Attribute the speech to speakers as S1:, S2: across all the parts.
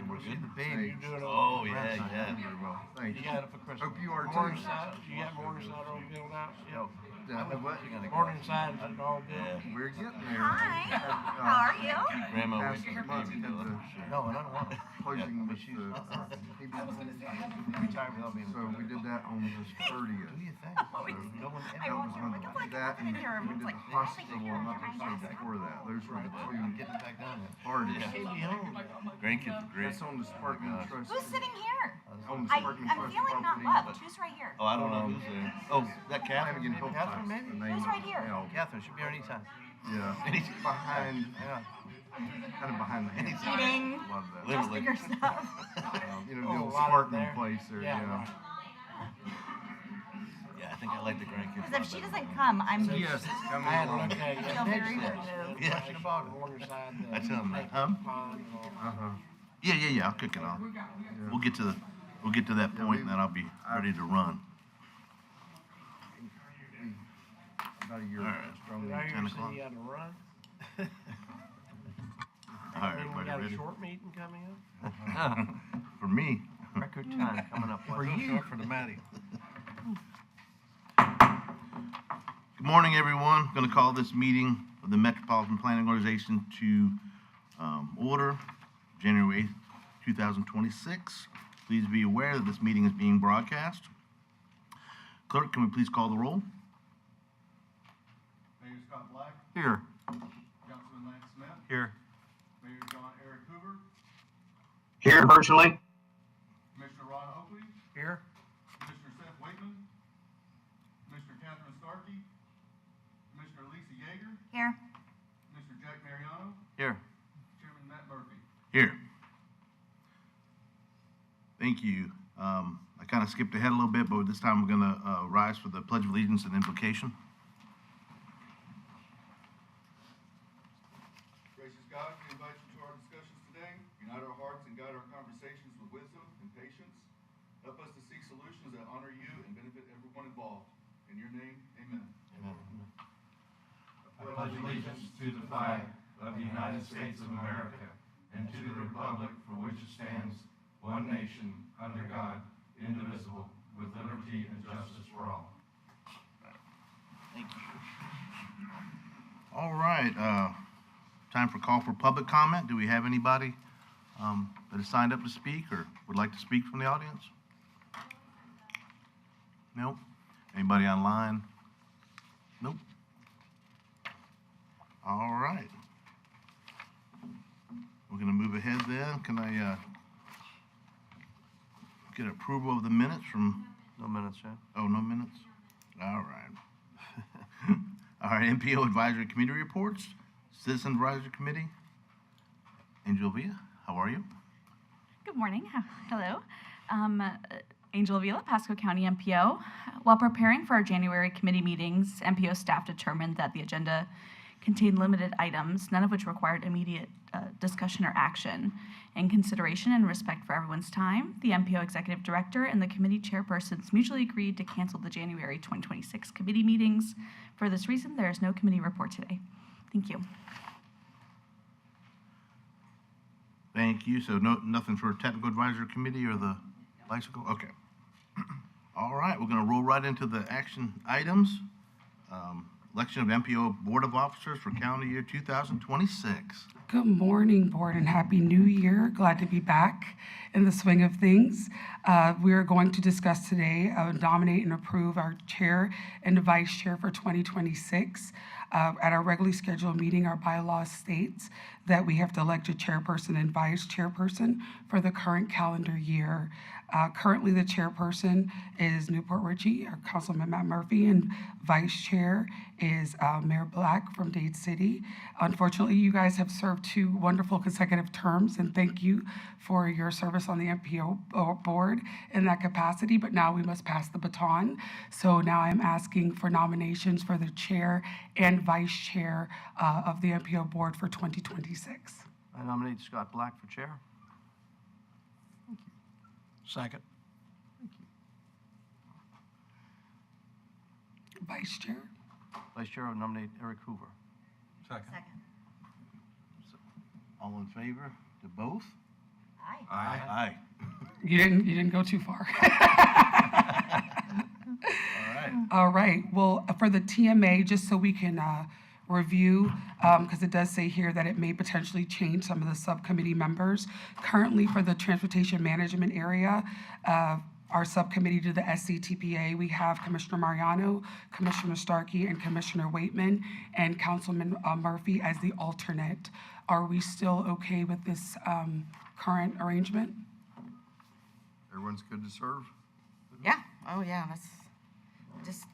S1: We're good.
S2: The baby.
S1: Oh, yeah.
S2: Thank you.
S3: You got it for Christmas.
S2: Hope you are too.
S3: Morningside, you got Morningside all built out? Yep.
S2: What?
S3: Morningside is all built?
S1: Yeah.
S2: We're getting there.
S4: Hi, how are you?
S1: Grandma
S2: Past
S1: went to
S2: the
S1: the
S2: month,
S1: baby.
S2: had the
S3: No, and I don't want it.
S2: closing
S1: Yeah,
S2: with
S1: she's-
S2: the
S3: Retired without being.
S2: so we did that on the 30th.
S1: Do you think?
S4: Oh,
S1: So you don't want to
S4: I
S2: That
S4: won't
S2: was
S4: do
S2: when
S4: it. Like, I'm
S2: that
S4: like, in here,
S2: and we
S4: everyone's
S2: did
S4: like,
S2: the hospital a month or so before that. Those were the two
S1: get back down there.
S2: hardest.
S3: Can't be home.
S1: Grandkids are great.
S2: That's on the Sparkman Trust.
S4: who's sitting here?
S2: On the
S4: I'm
S2: Sparkman Trust
S4: feeling not
S2: property.
S4: loved. Who's right here?
S1: Oh, I don't know who's there. Oh, that Catherine?
S2: Flanagan Health
S1: Catherine,
S2: Trust,
S1: maybe?
S2: the name
S4: Who's
S2: of
S4: right here?
S2: the health.
S1: Catherine should be here anytime.
S2: Yeah.
S1: Anytime.
S2: Behind,
S1: Yeah.
S2: kind of behind the hand.
S4: Eating,
S2: Love that.
S1: Literally.
S4: adjusting your stuff.
S2: You know, the
S3: Oh,
S2: old
S3: right up
S2: Sparkman
S3: there.
S2: place there,
S3: Yeah,
S2: yeah.
S3: right.
S1: Yeah, I think I like the grandkids.
S4: Because if she doesn't come, I'm
S2: Yes, it's coming
S3: I had to
S2: along.
S3: look at it.
S4: Feel very moved.
S1: Yeah, should have bought it.
S3: Morningside.
S1: I tell him that.
S3: Pond
S1: Huh?
S3: and all.
S2: Uh-huh.
S1: Yeah. I'll kick it off. We'll get to that
S2: Yeah,
S1: point, and then I'll be ready to run.
S2: About a year
S1: All
S2: ago,
S1: right.
S2: strong.
S3: Did I hear
S1: 10
S3: you say
S1: o'clock.
S3: you had to run?
S1: All right,
S3: Then we
S1: everybody
S3: got a
S1: ready?
S3: short meeting coming up?
S1: For me.
S5: Record time coming up.
S3: For you.
S5: For the Matty.
S1: Good morning, everyone. Going to call this meeting of the Metropolitan Planning Organization to order, January 8th, 2026. Please be aware that this meeting is being broadcast. Clerk, can we please call the roll?
S6: Mayor Scott Black,
S2: Here.
S6: Councilman Lance Smith,
S5: Here.
S6: Mayor John Eric Hoover,
S7: Here virtually.
S6: Commissioner Ron Oakley,
S5: Here.
S6: Commissioner Seth Waitman, Commissioner Catherine Starkey, Commissioner Lisa Yeager,
S4: Here.
S6: Mr. Jack Mariano,
S1: Here.
S6: Chairman Matt Murphy.
S1: Here. Thank you. I kind of skipped ahead a little bit, but this time we're going to rise for the Pledge of Allegiance and invocation.
S6: Gracious God, we invite you to our discussions today. Unite our hearts and guide our conversations with wisdom and patience. Help us to seek solutions that honor you and benefit everyone involved. In your name, amen.
S8: I pledge allegiance to the flag of the United States of America and to the republic for which it stands, one nation, under God, indivisible, with liberty and justice for all.
S1: Thank you. All right, time for call for public comment. Do we have anybody that has signed up to speak or would like to speak from the audience? Nope. Anybody online? Nope. All right. We're going to move ahead then. Can I get approval of the minutes from?
S5: No minutes, yeah.
S1: Oh, no minutes? All right. All right, MPO Advisory Committee reports. Citizen Advisory Committee. Angel Villa, how are you?
S9: Good morning. Hello. Angel Avila, Pasco County MPO. While preparing for our January committee meetings, MPO staff determined that the agenda contained limited items, none of which required immediate discussion or action. In consideration and respect for everyone's time, the MPO executive director and the committee chairpersons mutually agreed to cancel the January 2026 committee meetings. For this reason, there is no committee report today. Thank you.
S1: Thank you. So nothing for Technical Advisory Committee or the bicycle? Okay. All right, we're going to roll right into the action items. Election of MPO Board of Officers for calendar year 2026.
S10: Good morning, Board, and Happy New Year. Glad to be back in the swing of things. We are going to discuss today, nominate and approve our chair and vice chair for 2026. At our regularly scheduled meeting, our bylaw states that we have to elect a chairperson and vice chairperson for the current calendar year. Currently, the chairperson is Newport Richey, our Councilman Matt Murphy, and vice chair is Mayor Black from Dade City. Unfortunately, you guys have served 2 wonderful consecutive terms, and thank you for your service on the MPO board in that capacity, but now we must pass the baton. So now I'm asking for nominations for the chair and vice chair of the MPO board for 2026.
S5: I nominate Scott Black for chair.
S3: Second.
S10: Vice chair?
S5: Vice chair, I nominate Eric Hoover.
S4: Second.
S1: All in favor to both?
S4: Aye.
S1: Aye.
S10: You didn't go too far.
S1: All right.
S10: All right, well, for the TMA, just so we can review, because it does say here that it may potentially change some of the subcommittee members. Currently, for the transportation management area, our subcommittee to the SCTPA, we have Commissioner Mariano, Commissioner Starkey, and Commissioner Waitman, and Councilman Murphy as the alternate. Are we still okay with this current arrangement?
S2: Everyone's good to serve?
S11: Yeah, oh yeah, that's just,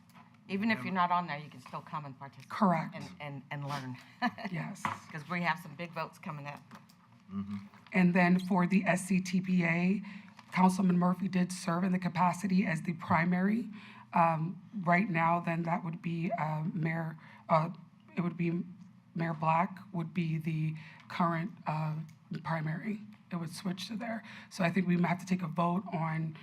S11: even if you're not on there, you can still come and participate.
S10: Correct.
S11: And learn.
S10: Yes.
S11: Because we have some big votes coming up.
S10: And then for the SCTPA, Councilman Murphy did serve in the capacity as the primary. Right now, then that would be Mayor Black would be the current primary. It would switch to there. So I think we might have to take a vote on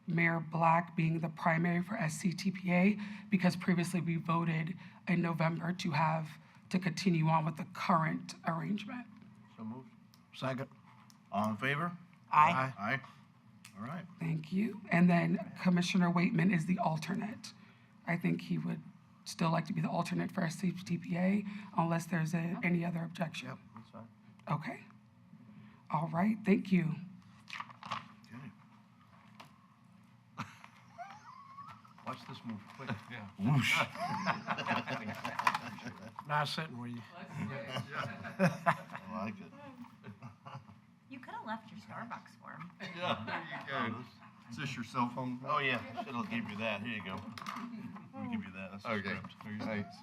S10: Mayor Black being the primary for SCTPA, because previously we voted in November to continue on with the current arrangement.
S5: So moved.
S3: Second.
S1: All in favor?
S11: Aye.
S1: Aye. All right.
S10: Thank you. And then Commissioner Waitman is the alternate. I think he would still like to be the alternate for SCTPA unless there's any other objection.
S5: Yep, that's fine.
S10: Okay. All right, thank you.
S1: Okay.
S5: Watch this move quick.
S1: Whoosh.
S3: Nice sitting with you.
S1: I like it.
S4: You could have left your Starbucks for him.
S1: Yeah.
S2: There you go. Is this your cell phone?
S1: Oh, yeah. Should have gave you that. Here you go. Let me give you that. That's the
S2: Okay,
S1: script.
S2: thanks.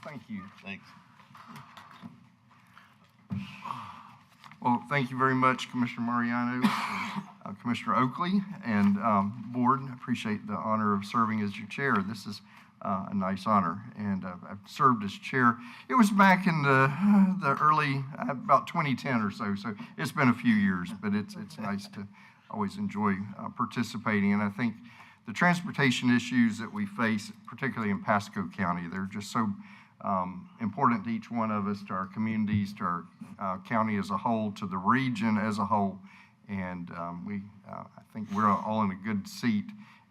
S2: Thank you.
S1: Thanks.
S2: Well, thank you very much, Commissioner Mariano, Commissioner Oakley, and Board. I appreciate the honor of serving as your chair. This is a nice honor, and I've served as chair. It was back in the early, about 2010 or so it's been a few years, but it's nice to always enjoy participating. And I think the transportation issues that we face, particularly in Pasco County, they're just so important to each one of us, to our communities, to our county as a whole, to the region as a whole. And I think we're all in a good seat,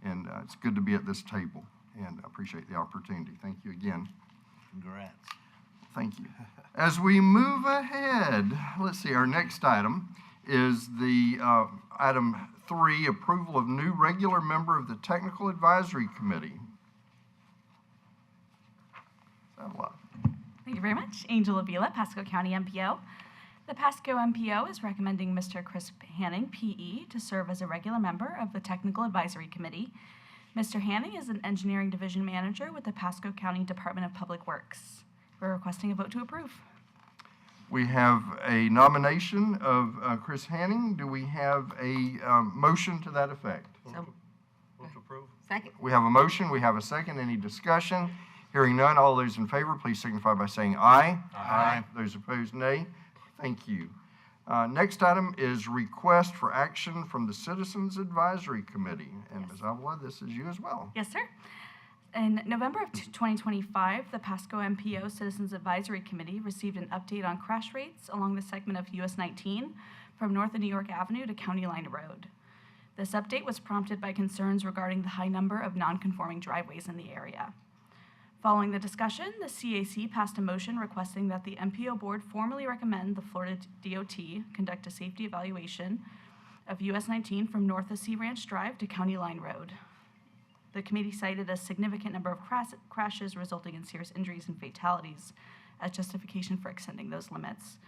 S2: and it's good to be at this table. And I appreciate the opportunity. Thank you again.
S1: Congrats.
S2: Thank you. As we move ahead, let's see, our next item is the item 3, approval of new regular member of the Technical Advisory Committee.
S9: Thank you very much. Angel Avila, Pasco County MPO. The Pasco MPO is recommending Mr. Chris Hanning, PE, to serve as a regular member of the Technical Advisory Committee. Mr. Hanning is an engineering division manager with the Pasco County Department of Public Works. We're requesting a vote to approve.
S2: We have a nomination of Chris Hanning. Do we have a motion to that effect?
S11: So,
S5: Move to approve.
S11: second.
S2: We have a motion, we have a second. Any discussion? Hearing none, all those in favor, please signify by saying aye.
S1: Aye.
S2: Those opposed, nay. Thank you. Next item is request for action from the Citizens Advisory Committee. And Ms. Avila, this is you as well.
S9: Yes, sir. In November of 2025, the Pasco MPO Citizens Advisory Committee received an update on crash rates along the segment of US 19 from North of New York Avenue to County Line Road. This update was prompted by concerns regarding the high number of non-conforming driveways in the area. Following the discussion, the CAC passed a motion requesting that the MPO board formally recommend the Florida DOT conduct a safety evaluation of US 19 from north of Sea Ranch Drive to County Line Road. The committee cited a significant number of crashes resulting in serious injuries and fatalities as justification for extending those limits.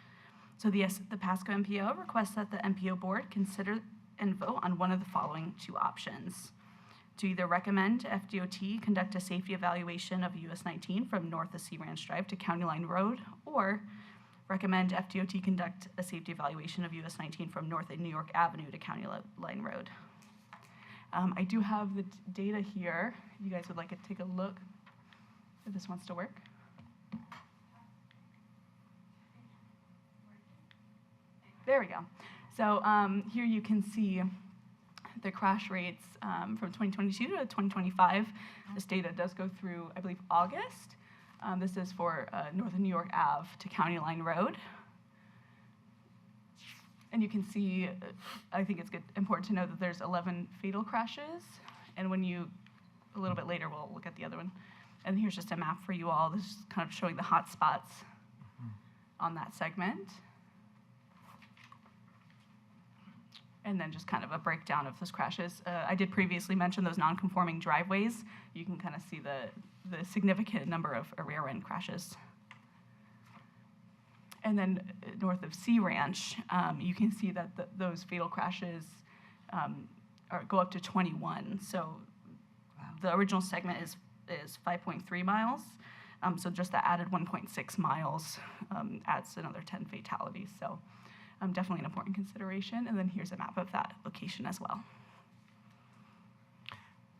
S9: So the Pasco MPO requests that the MPO board consider and vote on one of the following two options: to either recommend FDOT conduct a safety evaluation of US 19 from north of Sea Ranch Drive to County Line Road, or recommend FDOT conduct a safety evaluation of US 19 from north of New York Avenue to County Line Road. I do have the data here. You guys would like to take a look if this wants to work. There we go. So here you can see the crash rates from 2022 to 2025. This data does go through, I believe, August. This is for north of New York Ave to County Line Road. And you can see, I think it's important to know that there's 11 fatal crashes. And when you, a little bit later, we'll look at the other one. And here's just a map for you all. This is kind of showing the hot spots on that segment. And then just kind of a breakdown of those crashes. I did previously mention those non-conforming driveways. You can kind of see the significant number of rear end crashes. And then north of Sea Ranch, you can see that those fatal crashes go up to 21. So the original segment is 5.3 miles. So just the added 1.6 miles adds another 10 fatalities. So definitely an important consideration. And then here's a map of that location as well.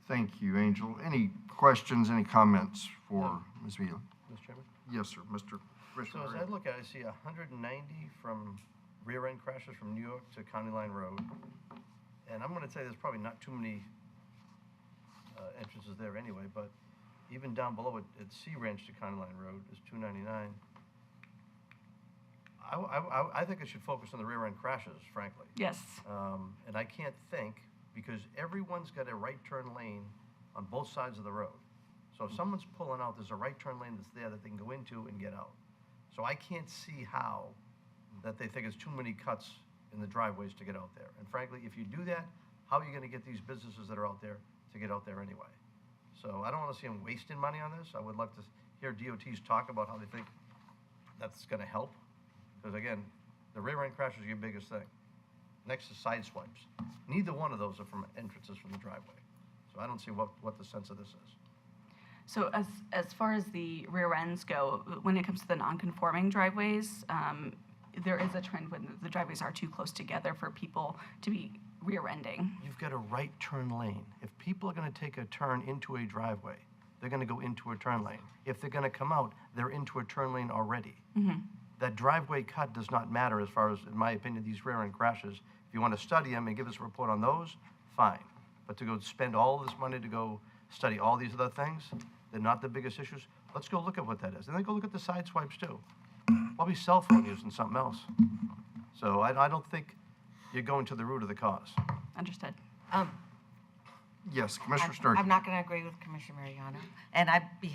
S2: Thank you, Angel. Any questions, any comments for Ms. Vila?
S5: Mr. Chairman?
S2: Yes, sir, Mr.
S5: So
S2: Commissioner.
S5: as I look at it, I see 190 from rear-end crashes from New York to County Line Road. And I'm going to say there's probably not too many entrances there anyway, but even down below it, at Sea Ranch to County Line Road is 299. I think it should focus on the rear-end crashes, frankly.
S9: Yes.
S5: And I can't think, because everyone's got a right turn lane on both sides of the road. So if someone's pulling out, there's a right turn lane that's there that they can go into and get out. So I can't see how that they think it's too many cuts in the driveways to get out there. And frankly, if you do that, how are you going to get these businesses that are out there to get out there anyway? So I don't want to see them wasting money on this. I would love to hear DOTs talk about how they think that's going to help. Because again, the rear end crash is your biggest thing. Next to side swipes. Neither one of those are from entrances from the driveway. So I don't see what the sense of this is.
S9: So as far as the rear ends go, when it comes to the non-conforming driveways, there is a trend when the driveways are too close together for people to be rear-ending.
S5: You've got a right turn lane. If people are going to take a turn into a driveway, they're going to go into a turn lane. If they're going to come out, they're into a turn lane already. That driveway cut does not matter as far as, in my opinion, these rear end crashes. If you want to study them and give us a report on those, fine. But to go spend all this money to go study all these other things, they're not the biggest issues. Let's go look at what that is. And then go look at the side swipes too. Probably cell phone use and something else. So I don't think you're going to the root of the cause.
S9: Understood.
S2: Yes, Commissioner
S11: I'm
S2: Sturkey.
S11: not going to agree with Commissioner Mariano. And I'd be,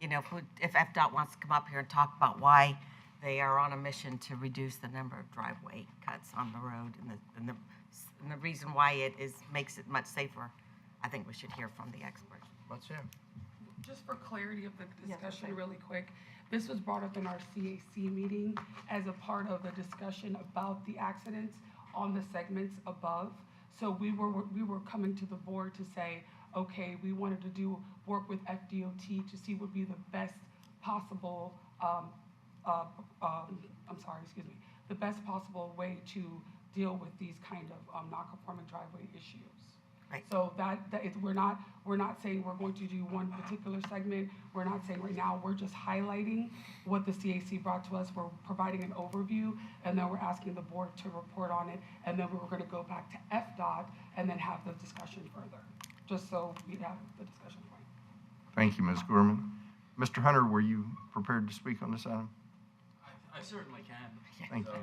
S11: if FDOT wants to come up here and talk about why they are on a mission to reduce the number of driveway cuts on the road and the reason why makes it much safer, I think we should hear from the experts.
S5: Let's hear.
S10: Just for clarity of the discussion really quick, this was brought up in our CAC meeting as a part of the discussion about the accidents on the segments above. So we were coming to the board to say, okay, we wanted to work with FDOT to see what would be the best possible, the best possible way to deal with these kind of non-conforming driveway issues.
S11: Right.
S10: So we're not saying we're going to do one particular segment. We're not saying right now, we're just highlighting what the CAC brought to us. We're providing an overview, and then we're asking the board to report on it, and then we're gonna go back to FDOT and then have the discussion further, just so we have the discussion point.
S2: Thank you, Ms. Gorman. Mr. Hunter, were you prepared to speak on this item?
S12: I certainly can.
S2: Thank you.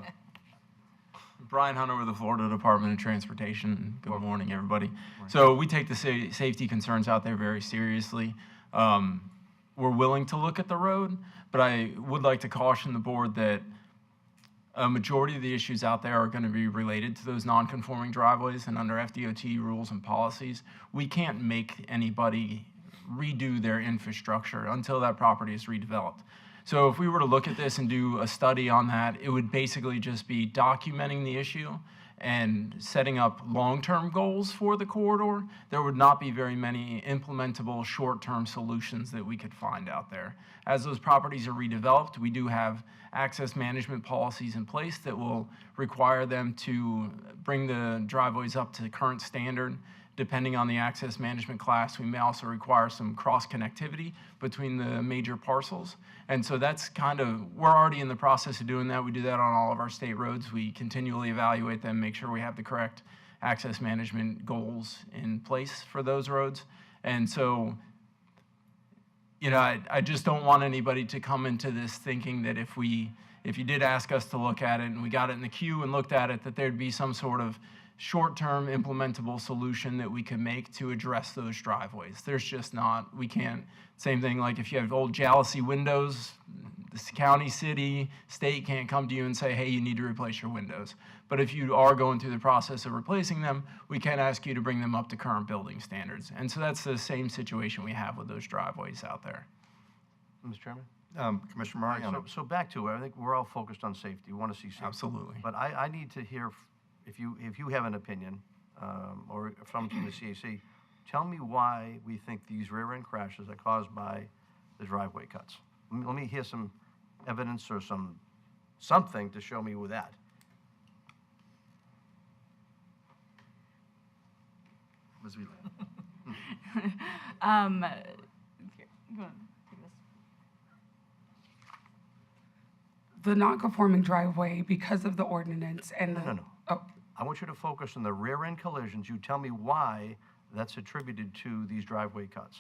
S12: Brian Hunter with the Florida Department of Transportation. Good morning, everybody. So we take the safety concerns out there very seriously. We're willing to look at the road, but I would like to caution the board that a majority of the issues out there are going to be related to those non-conforming driveways, and under FDOT rules and policies, we can't make anybody redo their infrastructure until that property is redeveloped. So if we were to look at this and do a study on that, it would basically just be documenting the issue and setting up long-term goals for the corridor. There would not be very many implementable short-term solutions that we could find out there. As those properties are redeveloped, we do have access management policies in place that will require them to bring the driveways up to the current standard. Depending on the access management class, we may also require some cross-connectivity between the major parcels. And so that's we're already in the process of doing that. We do that on all of our state roads. We continually evaluate them, make sure we have the correct access management goals in place for those roads. And so, I just don't want anybody to come into this thinking that if we if you did ask us to look at it and we got it in the queue and looked at it, that there'd be some sort of short-term implementable solution that we could make to address those driveways. There's just not. We can't. Same thing like if you have old jalousie windows, the county, city, state can't come to you and say, hey, you need to replace your windows. But if you are going through the process of replacing them, we can ask you to bring them up to current building standards. And so that's the same situation we have with those driveways out there.
S5: Mr. Chairman?
S2: Commissioner
S5: All right,
S2: Mariano.
S5: so back to it, I think we're all focused on safety, we want to see safety.
S12: Absolutely.
S5: But I need to hear, if you have an opinion, or from the CAC, tell me why we think these rear-end crashes are caused by the driveway cuts. Let me hear some evidence or something to show me with that.
S2: Ms. Vila.
S9: Here, go on, take this.
S10: The non-conforming driveway, because of the ordinance and the.
S5: No.
S10: Oh,
S5: I want you to focus on the rear-end collisions. You tell me why that's attributed to these driveway cuts.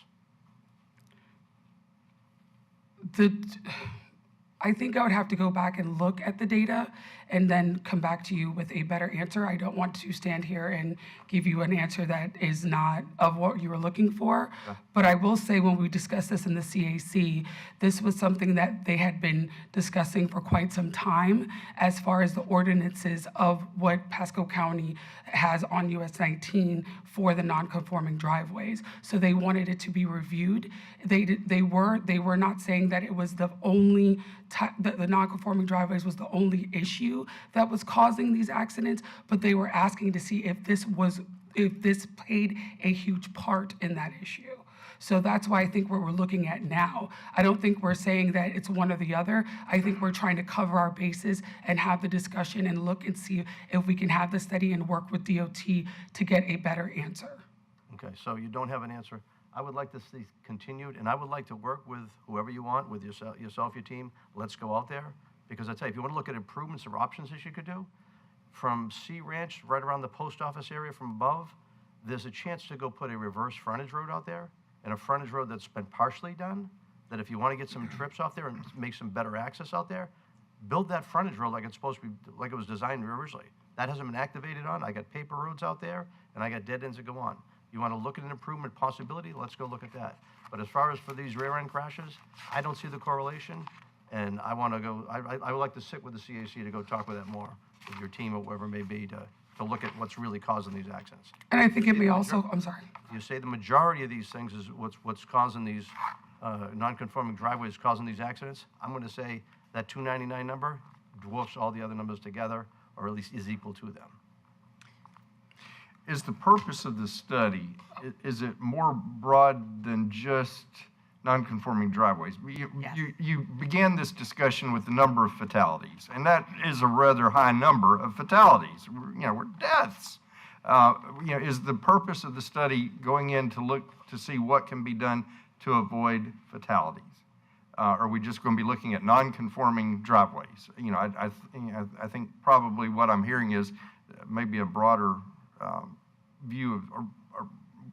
S10: I think I would have to go back and look at the data and then come back to you with a better answer. I don't want to stand here and give you an answer that is not of what you were looking for. But I will say when we discussed this in the CAC, this was something that they had been discussing for quite some time as far as the ordinances of what Pasco County has on US 19 for the non-conforming driveways. So they wanted it to be reviewed. They were not saying that it was the only the non-conforming driveways was the only issue that was causing these accidents, but they were asking to see if this played a huge part in that issue. So that's why I think what we're looking at now. I don't think we're saying that it's one or the other. I think we're trying to cover our bases and have the discussion and look and see if we can have the study and work with DOT to get a better answer.
S5: Okay, so you don't have an answer. I would like to see continued, and I would like to work with whoever you want, with yourself, your team. Let's go out there. Because I tell you, if you want to look at improvements or options that you could do, from Sea Ranch, right around the post office area from above, there's a chance to go put a reverse frontage road out there, and a frontage road that's been partially done, that if you want to get some trips off there and make some better access out there, build that frontage road like it's supposed to be, like it was designed originally. That hasn't been activated on. I got paper roads out there, and I got dead ends that go on. You want to look at an improvement possibility? Let's go look at that. But as far as for these rear-end crashes, I don't see the correlation, and I want to go, I would like to sit with the CAC to go talk with that more, with your team or whoever it may be, to look at what's really causing these accidents.
S10: And I think it may also, I'm sorry.
S5: You say the majority of these things is what's causing these non-conforming driveways causing these accidents. I'm going to say that 299 number dwarfs all the other numbers together, or at least is equal to them.
S2: Is the purpose of the study, is it more broad than just non-conforming driveways? You began this discussion with the number of fatalities, and that is a rather high number of fatalities. We're deaths. Is the purpose of the study going in to look to see what can be done to avoid fatalities? Are we just going to be looking at non-conforming driveways? I think probably what I'm hearing is maybe a broader view of, or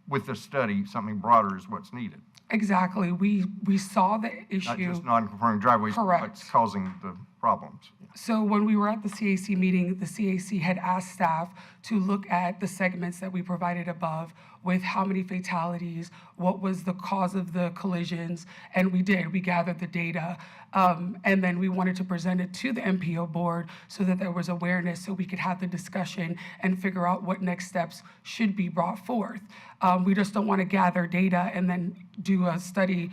S2: with the study, something broader is what's needed.
S10: Exactly. We saw the issue.
S2: Not just non-conforming driveways,
S10: Correct.
S2: what's causing the problems.
S10: So when we were at the CAC meeting, the CAC had asked staff to look at the segments that we provided above with how many fatalities, what was the cause of the collisions, and we did. We gathered the data, and then we wanted to present it to the MPO board so that there was awareness, so we could have the discussion and figure out what next steps should be brought forth. We just don't want to gather data and then do a study,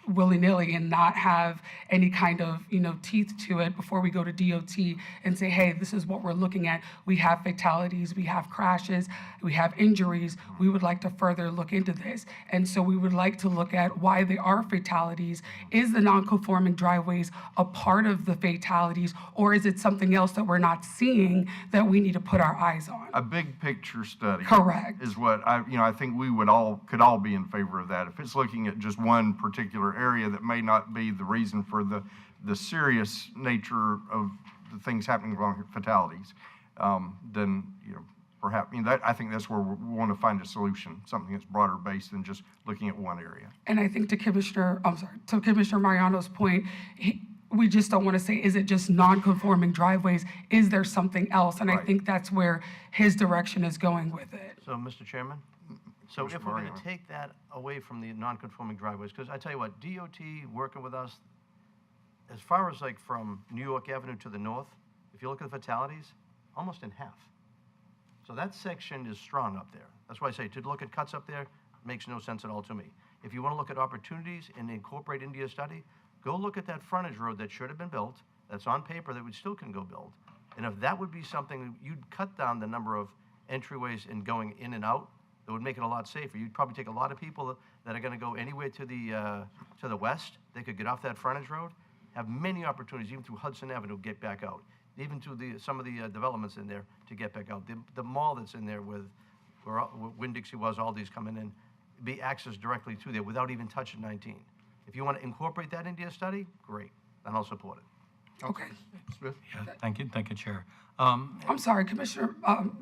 S10: willy-nilly and not have any kind of, teeth to it before we go to DOT and say, hey, this is what we're looking at. We have fatalities, we have crashes, we have injuries. We would like to further look into this. And so we would like to look at why there are fatalities. Is the non-conforming driveways a part of the fatalities, or is it something else that we're not seeing that we need to put our eyes on?
S2: A big picture study.
S10: Correct.
S2: Is what I think we could all be in favor of that. If it's looking at just one particular area that may not be the reason for the serious nature of the things happening along fatalities, then perhaps I think that's where we want to find a solution, something that's broader based than just looking at one area.
S10: And I think to Commissioner Mariano's point, we just don't want to say, is it just non-conforming driveways? Is there something else? And I
S5: Right.
S10: think that's where his direction is going with it.
S5: So, Mr. Chairman, so
S2: Mr.
S5: if we're gonna
S2: Mariano.
S5: take that away from the non-conforming driveways, because I tell you what, DOT working with us, as far as like from New York Avenue to the north, if you look at the fatalities, almost in half. So that section is strong up there. That's why I say to look at cuts up there makes no sense at all to me. If you want to look at opportunities and incorporate into your study, go look at that frontage road that should have been built, that's on paper that we still can go build. And if that would be something, you'd cut down the number of entryways and going in and out, that would make it a lot safer. You'd probably take a lot of people that are gonna go anywhere to the west, they could get off that frontage road, have many opportunities, even through Hudson Avenue, get back out. Even to some of the developments in there to get back out. The mall that's in there with, where Winn-Dixie was, all these coming in, be accessed directly to there without even touching 19. If you want to incorporate that into your study, great, then I'll support it.
S10: Okay.
S2: Smith?
S8: Yeah, thank you, Chair.
S10: I'm sorry, Commissioner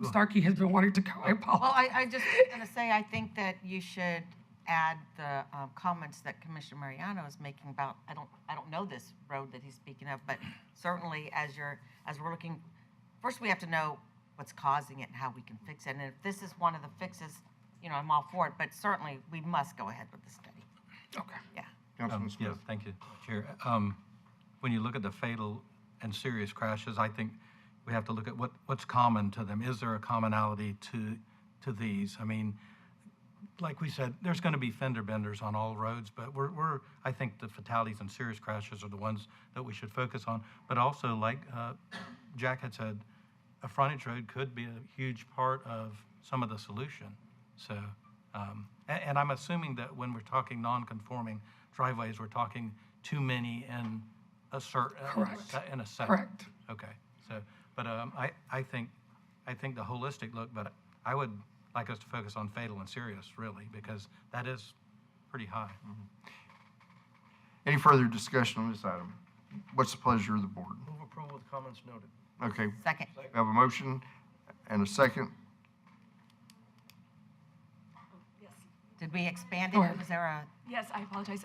S10: Starkey has been wanting to go. I apologize.
S11: Well, I just was going to say, I think that you should add the comments that Commissioner Mariano is making about, I don't know this road that he's speaking of, but certainly as we're looking, first we have to know what's causing it and how we can fix it. And if this is one of the fixes, I'm all for it, but certainly we must go ahead with the study.
S10: Okay.
S11: Yeah.
S2: Councilman Smith?
S8: Yes, thank you, Chair. When you look at the fatal and serious crashes, I think we have to look at what's common to them. Is there a commonality to these? I mean, like we said, there's going to be fender benders on all roads, but I think the fatalities and serious crashes are the ones that we should focus on. But also, like Jack had said, a frontage road could be a huge part of some of the solution. So, and I'm assuming that when we're talking non-conforming driveways, we're talking too many in a certain, in a set.
S10: Correct.
S8: Okay. So, but I think the holistic look, but I would like us to focus on fatal and serious, really, because that is pretty high.
S2: Any further discussion on this item? What's the pleasure of the board?
S5: Move approval with comments noted.
S2: Okay,
S11: Second.
S2: we have a motion and a second.
S11: Did we expand
S10: Go
S11: it?
S10: ahead.
S11: Was there a?
S9: Yes, I apologize.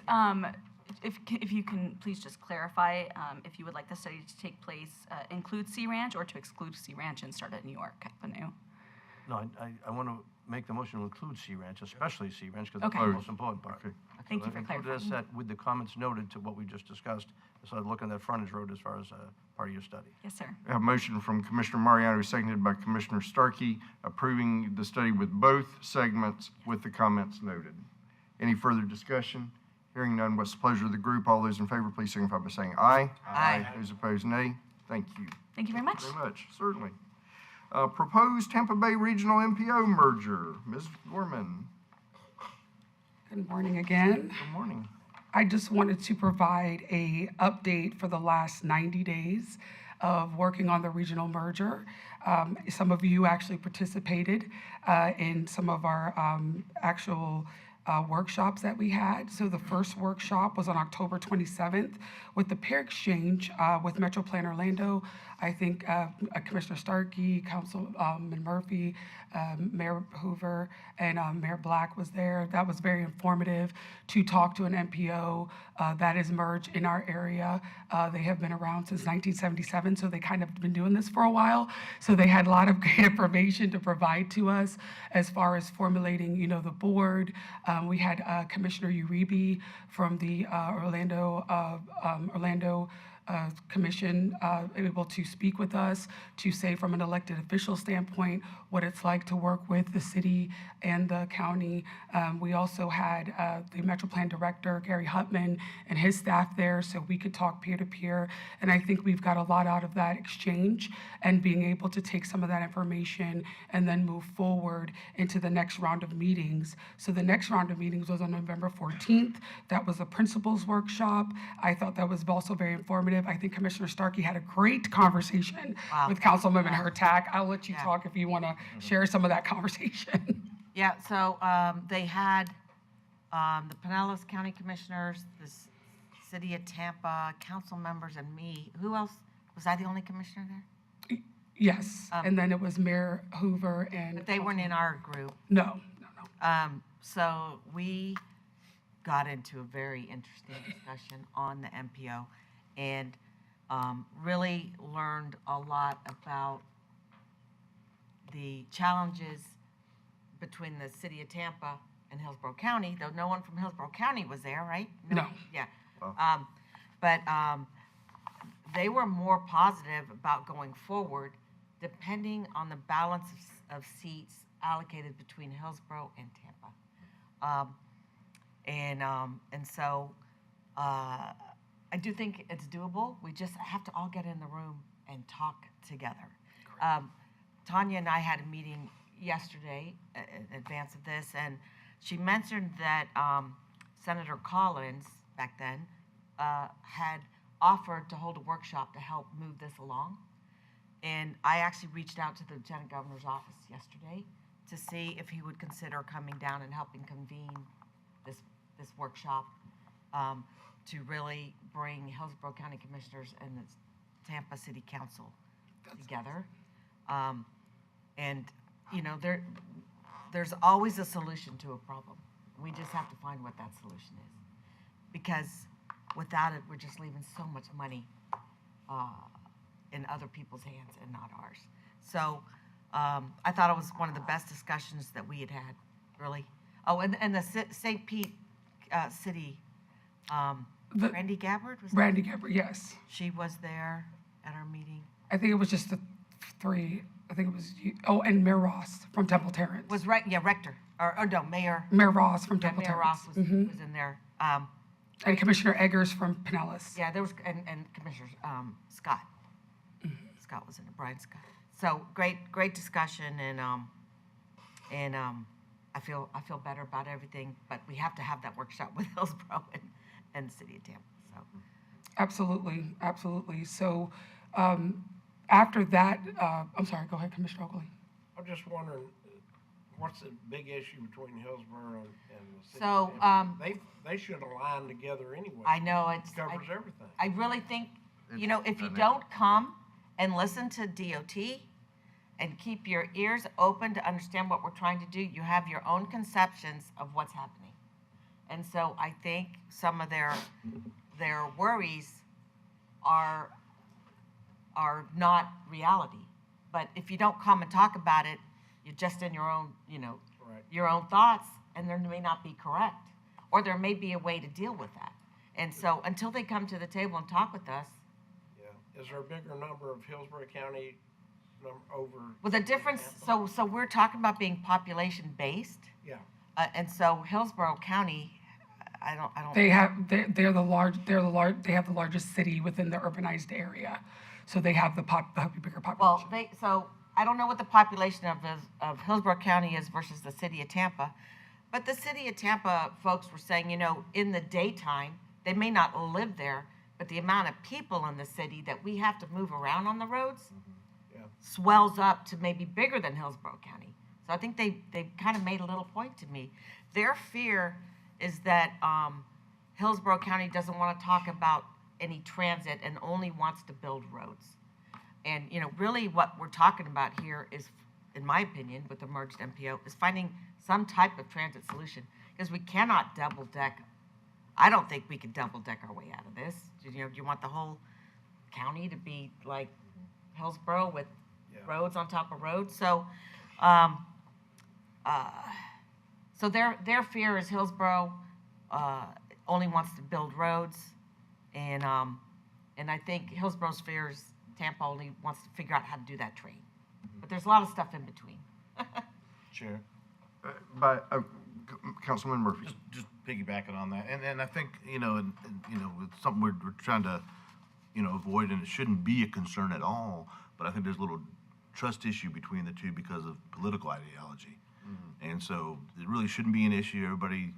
S9: If you can please just clarify, if you would like the study to take place, include Sea Ranch or to exclude Sea Ranch and start at New York Avenue?
S5: No, I want to make the motion to include Sea Ranch, especially Sea Ranch, because that's
S9: Okay.
S5: the most important part.
S2: Okay.
S9: Thank you for
S5: Include
S9: clarifying.
S5: that with the comments noted to what we just discussed, so looking at that frontage road as far as part of your study.
S9: Yes, sir.
S2: We have a motion from Commissioner Mariano, seconded by Commissioner Starkey, approving the study with both segments with the comments noted. Any further discussion? Hearing none, what's the pleasure of the group? All those in favor, please signify by saying aye.
S11: Aye.
S2: Those opposed, nay. Thank you.
S9: Thank you very much.
S2: Very much, certainly. Proposed Tampa Bay Regional MPO merger. Ms. Gorman,
S10: Good morning again.
S2: good morning.
S10: I just wanted to provide a update for the last 90 days of working on the regional merger. Some of you actually participated in some of our actual workshops that we had. So the first workshop was on October 27th with the peer exchange with Metro Plan Orlando. I think Commissioner Starkey, Councilman Murphy, Mayor Hoover, and Mayor Black was there. That was very informative to talk to an MPO that is merged in our area. They have been around since 1977, so they kind of been doing this for a while. So they had a lot of great information to provide to us as far as formulating, the board. We had Commissioner Uribe from the Orlando Commission able to speak with us to say from an elected official standpoint what it's like to work with the city and the county. We also had the Metro Plan Director, Gary Huttman, and his staff there so we could talk peer-to-peer. And I think we've got a lot out of that exchange and being able to take some of that information and then move forward into the next round of meetings. So the next round of meetings was on November 14th. That was a principals workshop. I thought that was also very informative. I think Commissioner Starkey had a great conversation with Councilwoman Hurtak. I'll let you talk if you want to share some of that conversation.
S11: Yeah, so they had the Pinellas County Commissioners, the City of Tampa, council members, and me. Who else? Was I the only commissioner there?
S10: Yes, and then it was Mayor Hoover and.
S11: But they weren't in our group.
S10: No.
S11: So we got into a very interesting discussion on the MPO. and really learned a lot about the challenges between the city of Tampa and Hillsborough County, though no one from Hillsborough County was there, right?
S10: No.
S11: Yeah.
S2: Oh.
S11: But they were more positive about going forward, depending on the balance of seats allocated between Hillsborough and Tampa. And so I do think it's doable. We just have to all get in the room and talk together. Tanya and I had a meeting yesterday in advance of this, and she mentioned that Senator Collins, back then, had offered to hold a workshop to help move this along. And I actually reached out to the Lieutenant Governor's office yesterday to see if he would consider coming down and helping convene this workshop to really bring Hillsborough County Commissioners and the Tampa City Council together. And, you know, there's always a solution to a problem. We just have to find what that solution is. Because without it, we're just leaving so much money in other people's hands and not ours. So I thought it was one of the best discussions that we had had, really. Oh, and the St. Pete City, Randy Gabbard was there?
S10: Randy Gabbard, yes.
S11: She was there at our meeting.
S10: I think it was just the three. I think it was you. Oh, and Mayor Ross from Temple Terrace.
S11: Was right, yeah, Rector, or no, Mayor.
S10: Mayor Ross from
S11: Yeah,
S10: Temple
S11: Mayor
S10: Terrace.
S11: Ross was in there.
S10: And Commissioner Eggers from Pinellas.
S11: Yeah, there was, and Commissioner Scott. Scott was in it, Brian Scott. So great discussion, and I feel better about everything, but we have to have that workshop with Hillsborough and the city of Tampa, so.
S10: Absolutely. So after that, I'm sorry, go ahead, Commissioner Oakley.
S3: I'm just wondering, what's the big issue between Hillsborough and the city?
S11: So,
S3: of Tampa? They should align together anyway.
S11: I know,
S3: It covers everything.
S11: I really think, you know, if you don't come and listen to DOT and keep your ears open to understand what we're trying to do, you have your own conceptions of what's happening. And so I think some of their worries are not reality. But if you don't come and talk about it, you're just in your own, you know,
S3: Right.
S11: your own thoughts, and they may not be correct. Or there may be a way to deal with that. And so until they come to the table and talk with us,
S3: Yeah. Is there a bigger number of Hillsborough County over?
S11: well, the difference, so we're talking about being population-based.
S3: Yeah.
S11: And so Hillsborough County, I don't.
S10: They have they have the largest city within the urbanized area, so they have the bigger population.
S11: Well, so I don't know what the population of Hillsborough County is versus the city of Tampa, but the city of Tampa folks were saying, you know, in the daytime, they may not live there, but the amount of people in the city that we have to move around on the roads
S3: Yeah.
S11: swells up to maybe bigger than Hillsborough County. So I think they kind of made a little point to me. Their fear is that Hillsborough County doesn't want to talk about any transit and only wants to build roads. And, you know, really what we're talking about here is, in my opinion, with the merged MPO, is finding some type of transit solution. Because we cannot double deck. I don't think we could double deck our way out of this. You know, do you want the whole county to be like Hillsborough with roads on top of roads? So, so their fear is Hillsborough only wants to build roads, and I think Hillsborough's fear is Tampa only wants to figure out how to do that trade. But there's a lot of stuff in between.
S1: Chair.
S2: Councilman Murphy.
S1: Just piggybacking on that, and I think, you know, and you know, it's something we're trying to, you know, avoid, and it shouldn't be a concern at all, but I think there's a little trust issue between the two because of political ideology. And so it really shouldn't be an issue. Everybody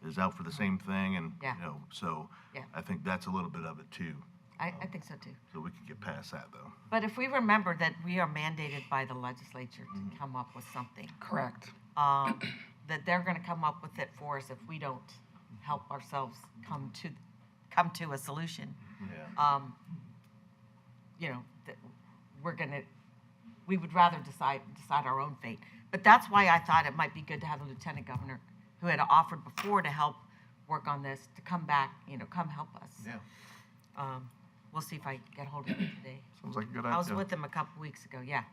S1: is out for the same thing, and,
S11: Yeah.
S1: you know, so
S11: Yeah.
S1: I think that's a little bit of it too.
S11: I think so too.
S1: So we can get past that though.
S11: But if we remember that we are mandated by the legislature to come up with something,
S10: Correct.
S11: that they're going to come up with it for us if we don't help ourselves come to a solution.
S1: Yeah.
S11: You know, that we would rather decide our own fate. But that's why I thought it might be good to have a lieutenant governor who had offered before to help work on this, to come back, you know, come help us.
S1: Yeah.
S11: we'll see if I get hold of him today.
S2: Sounds like a good
S11: I was
S2: idea.
S11: with him a couple weeks ago, yeah.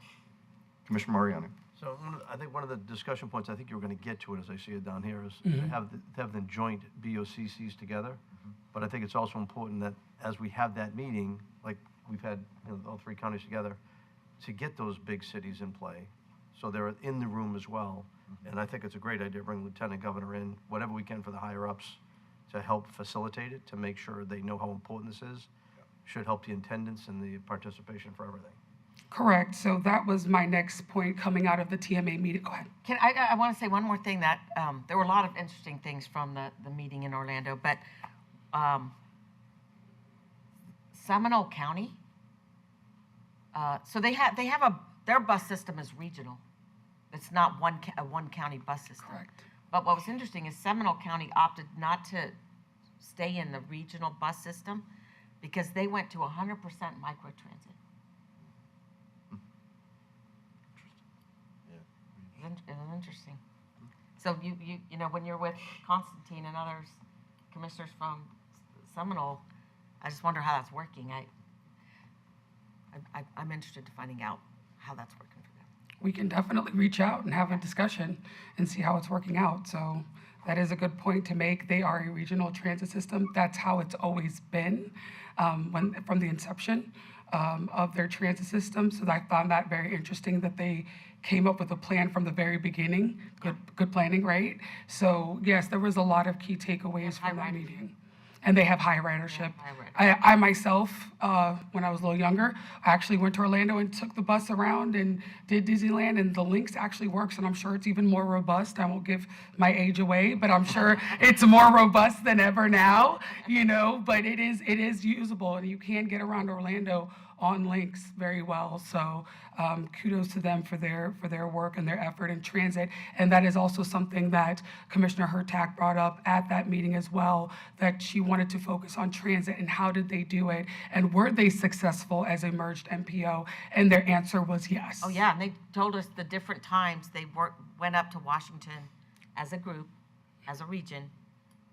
S2: Commissioner Mariano.
S5: So I think one of the discussion points, I think you were going to get to it as I see it down here, is to have the joint BOCCs together. But I think it's also important that as we have that meeting, like we've had, all three counties together, to get those big cities in play. So they're in the room as well. And I think it's a great idea to bring Lieutenant Governor in, whatever we can for the higher ups to help facilitate it, to make sure they know how important this is. Should help the attendance and the participation for everything.
S10: Correct. So that was my next point coming out of the TMA meeting. Go ahead.
S11: I want to say one more thing that there were a lot of interesting things from the meeting in Orlando, but Seminole County, so their bus system is regional. It's not a one county bus system.
S10: Correct.
S11: But what was interesting is Seminole County opted not to stay in the regional bus system because they went to 100% microtransit. It was interesting. So you know, when you're with Constantine and others, commissioners from Seminole, I just wonder how that's working. I'm interested in finding out how that's working for them.
S10: We can definitely reach out and have a discussion and see how it's working out. So that is a good point to make. They are a regional transit system. That's how it's always been from the inception of their transit system. So I found that very interesting that they came up with a plan from the very beginning. Good planning, right? So yes, there was a lot of key takeaways from that meeting. And they have high ridership. I myself, when I was a little younger, I actually went to Orlando and took the bus around and did Disneyland, and the Lynx actually works, and I'm sure it's even more robust. I won't give my age away, but I'm sure it's more robust than ever now, but it is usable, and you can get around Orlando on Lynx very well. So kudos to them for their work and their effort in transit. And that is also something that Commissioner Hurtak brought up at that meeting as well, that she wanted to focus on transit and how did they do it, and were they successful as a merged MPO? And their answer was yes.
S11: Oh yeah, and they told us the different times they went up to Washington as a group, as a region,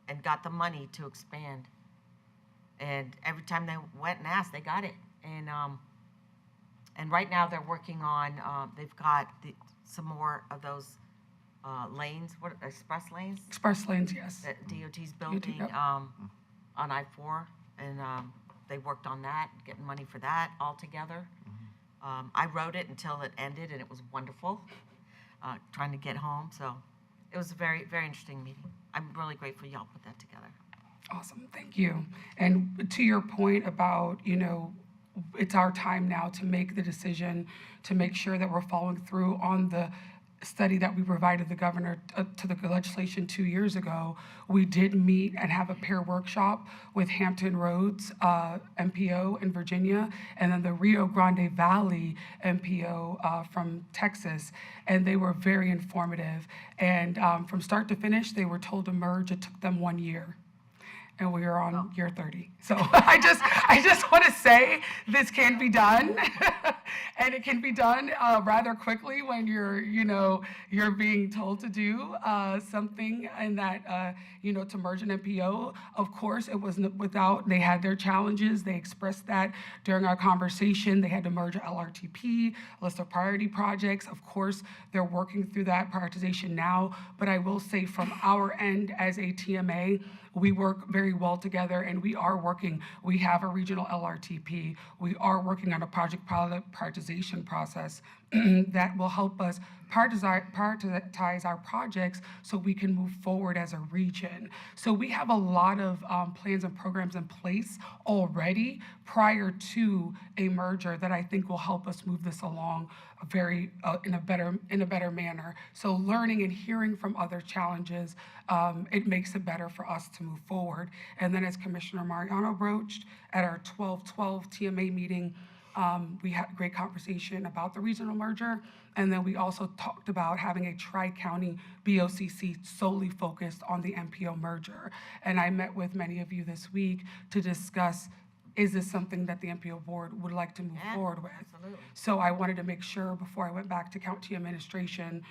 S11: and got the money to expand. And every time they went and asked, they got it. And right now they're working on, they've got some more of those lanes, express lanes?
S10: Express lanes, yes.
S11: That DOT's building
S10: yep.
S11: on I-4, and they worked on that, getting money for that all together. I wrote it until it ended, and it was wonderful, trying to get home. So it was a very, very interesting meeting. I'm really grateful y'all put that together.
S10: Awesome, thank you. And to your point about, it's our time now to make the decision to make sure that we're following through on the study that we provided the governor to the legislation 2 years ago. We did meet and have a peer workshop with Hampton Roads MPO in Virginia, and then the Rio Grande Valley MPO from Texas, and they were very informative. And from start to finish, they were told to merge. It took them 1 year. And we are on year 30. So I just want to say this can be done, and it can be done rather quickly when you're being told to do something, and that to merge an MPO. Of course, it wasn't without. They had their challenges. They expressed that during our conversation. They had to merge a LRTP, list of priority projects. Of course, they're working through that prioritization now. But I will say, from our end as a TMA, we work very well together, and we are working. We have a regional LRTP. We are working on a project prioritization process that will help us prioritize our projects so we can move forward as a region. So we have a lot of plans and programs in place already prior to a merger that I think will help us move this along in a better manner. So learning and hearing from other challenges, it makes it better for us to move forward. And then, as Commissioner Mariano broached at our 12/12 TMA meeting, we had a great conversation about the regional merger, and then we also talked about having a tri-county BOCC solely focused on the MPO merger. And I met with many of you this week to discuss is this something that the MPO board would like to move
S11: Yeah,
S10: forward with?
S11: absolutely.
S10: So I wanted to make sure before I went back to county administration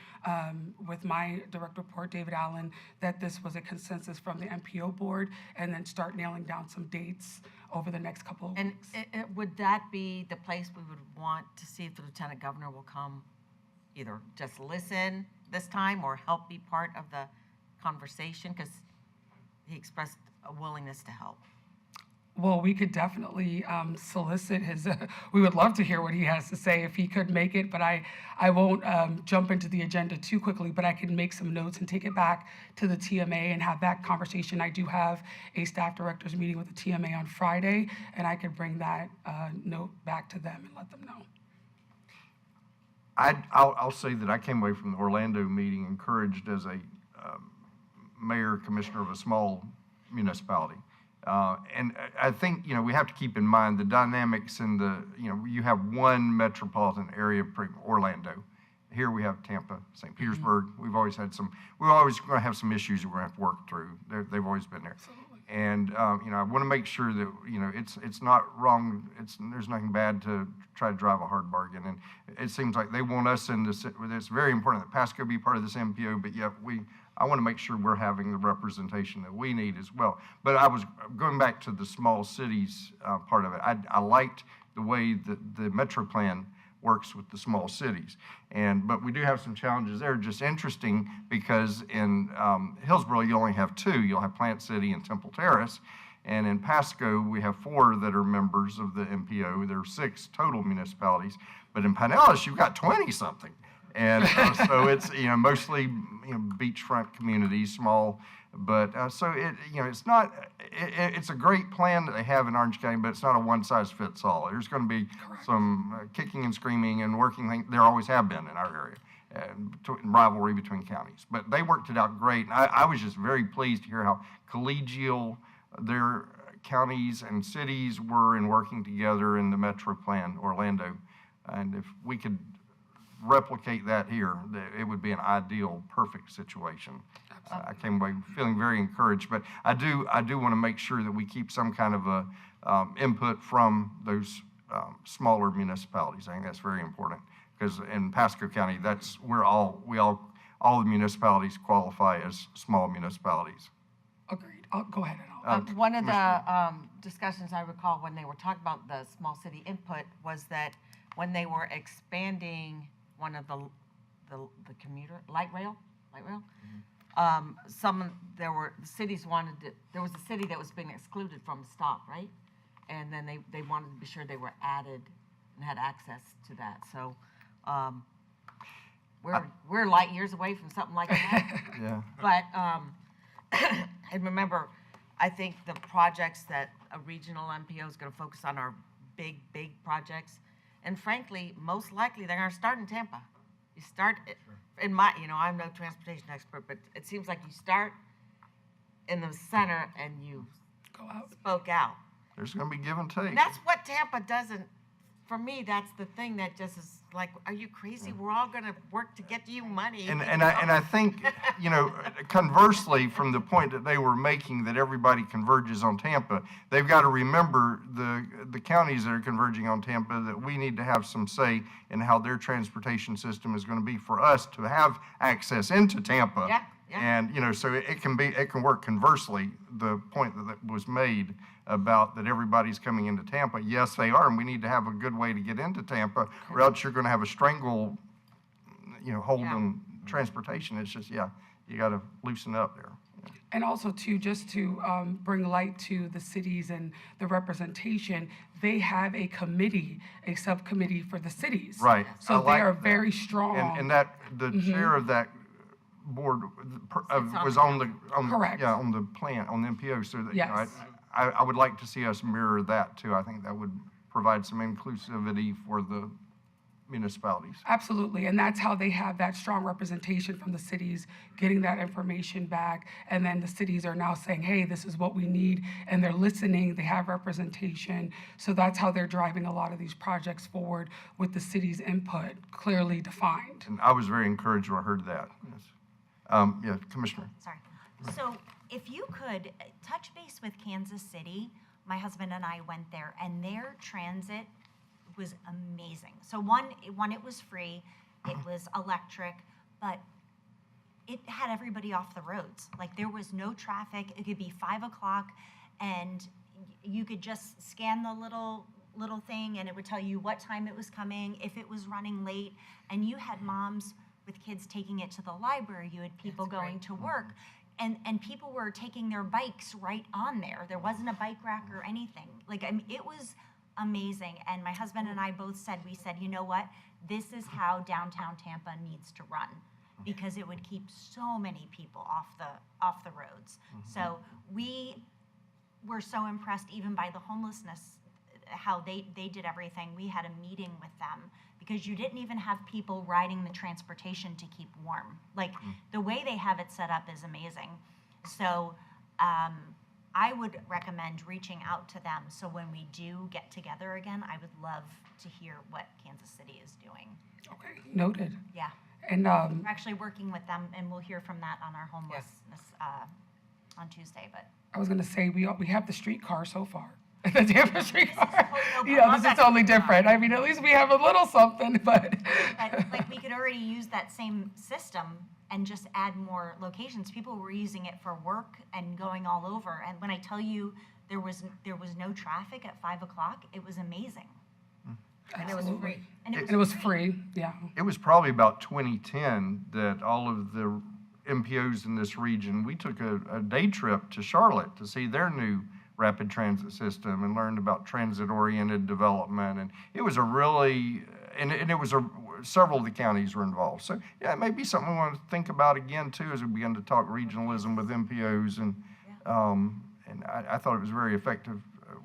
S10: with my direct report, David Allen, that this was a consensus from the MPO board, and then start nailing down some dates over the next couple of
S11: And
S10: weeks.
S11: would that be the place we would want to see if the lieutenant governor will come, either just listen this time or help be part of the conversation? Because he expressed a willingness to help.
S10: Well, we could definitely solicit his, we would love to hear what he has to say if he could make it, but I won't jump into the agenda too quickly, but I can make some notes and take it back to the TMA and have that conversation. I do have a staff directors meeting with the TMA on Friday, and I could bring that note back to them and let them know.
S2: I'll say that I came away from the Orlando meeting encouraged as a mayor, commissioner of a small municipality. And I think, we have to keep in mind the dynamics in the, you have one metropolitan area, Orlando. Here we have Tampa, St. Petersburg. We're always going to have some issues that we're going to have to work through. They've always been there. And, I want to make sure that, it's not wrong. There's nothing bad to try to drive a hard bargain. And it seems like they want us in this, it's very important that Pasco be part of this MPO, but yet I want to make sure we're having the representation that we need as well. But I was going back to the small cities part of it. I liked the way that the Metro Plan works with the small cities. But we do have some challenges there. Just interesting because in Hillsborough, you only have two. You'll have Plant City and Temple Terrace. And in Pasco, we have 4 that are members of the MPO. There are 6 total municipalities. But in Pinellas, you've got 20-something. And so it's, mostly, beachfront communities, small, but so it's not, it's a great plan that they have in Orange County, but it's not a one-size-fits-all. There's going to be some kicking and screaming and working things. There always have been in our area, rivalry between counties. But they worked it out great. And I was just very pleased to hear how collegial their counties and cities were in working together in the Metro Plan, Orlando. And if we could replicate that here, it would be an ideal, perfect situation. I came away feeling very encouraged, but I do want to make sure that we keep some kind of a input from those smaller municipalities. I think that's very important because in Pasco County, that's where all the municipalities qualify as small municipalities.
S10: Agreed. Go ahead.
S11: One of the discussions I recall when they were talking about the small city input was that when they were expanding one of the commuter light rail, cities wanted to, there was a city that was being excluded from a stop, right? And then they wanted to be sure they were added and had access to that. So we're light years away from something like that.
S2: Yeah.
S11: But and remember, I think the projects that a regional MPO is going to focus on are big projects. And frankly, most likely they're going to start in Tampa. You start, in my, I'm no transportation expert, but it seems like you start in the center and you
S10: Go out.
S11: spoke out.
S2: There's going to be give and take.
S11: And that's what Tampa doesn't, for me, that's the thing that just is like, are you crazy? We're all going to work to get you money.
S2: And I think, conversely, from the point that they were making that everybody converges on Tampa, they've got to remember the counties that are converging on Tampa, that we need to have some say in how their transportation system is going to be for us to have access into Tampa.
S11: Yeah.
S2: And, so it can work conversely, the point that was made about that everybody's coming into Tampa. Yes, they are, and we need to have a good way to get into Tampa, or else you're going to have a strangle, hold on transportation. It's just, you got to loosen up there.
S10: And also, too, just to bring light to the cities and the representation, they have a committee, a subcommittee for the cities.
S2: Right.
S10: So they are very strong.
S2: And that the chair of that board was on the
S10: Correct.
S2: on the plan, on the MPO. So that,
S10: Yes.
S2: I would like to see us mirror that too. I think that would provide some inclusivity for the municipalities.
S10: Absolutely, and that's how they have that strong representation from the cities, getting that information back, and then the cities are now saying, hey, this is what we need, and they're listening, they have representation, so that's how they're driving a lot of these projects forward with the city's input clearly defined.
S2: And I was very encouraged when I heard that. Yes. Commissioner.
S4: Sorry. So if you could touch base with Kansas City my husband and I went there, and their transit was amazing. So one, it was free, it was electric, but it had everybody off the roads. Like, there was no traffic. It could be 5 o'clock, and you could just scan the little thing, and it would tell you what time it was coming, if it was running late, and you had moms with kids taking it to the library. You had people going to work, and people were taking their bikes right on there. There wasn't a bike rack or anything. Like, I mean, it was amazing. And my husband and I both said, you know what? This is how downtown Tampa needs to run, because it would keep so many people off the roads. So we were so impressed even by the homelessness, how they did everything. We had a meeting with them, because you didn't even have people riding the transportation to keep warm. Like, the way they have it set up is amazing. So I would recommend reaching out to them, so when we do get together again, I would love to hear what Kansas City is doing.
S10: Okay, noted.
S4: Yeah.
S10: And
S4: We're actually working with them, and we'll hear from that on our homelessness on Tuesday. But
S10: I was gonna say, we have the streetcar so far. The Tampa streetcar.
S4: Oh, no,
S10: You know,
S4: love
S10: this is
S4: that
S10: totally
S4: streetcar.
S10: different. I mean, at least we have a little something, but.
S4: But like, we could already use that same system and just add more locations. People were using it for work and going all over. And when I tell you there was no traffic at 5 o'clock, it was amazing. And it was free. And
S10: It was free, yeah.
S2: It was probably about 2010 that all of the MPOs in this region, we took a day trip to Charlotte to see their new rapid transit system and learned about transit-oriented development. And it was a really, and it was several of the counties were involved. So yeah, it may be something we want to think about again too, as we begin to talk regionalism with MPOs. And I thought it was very effective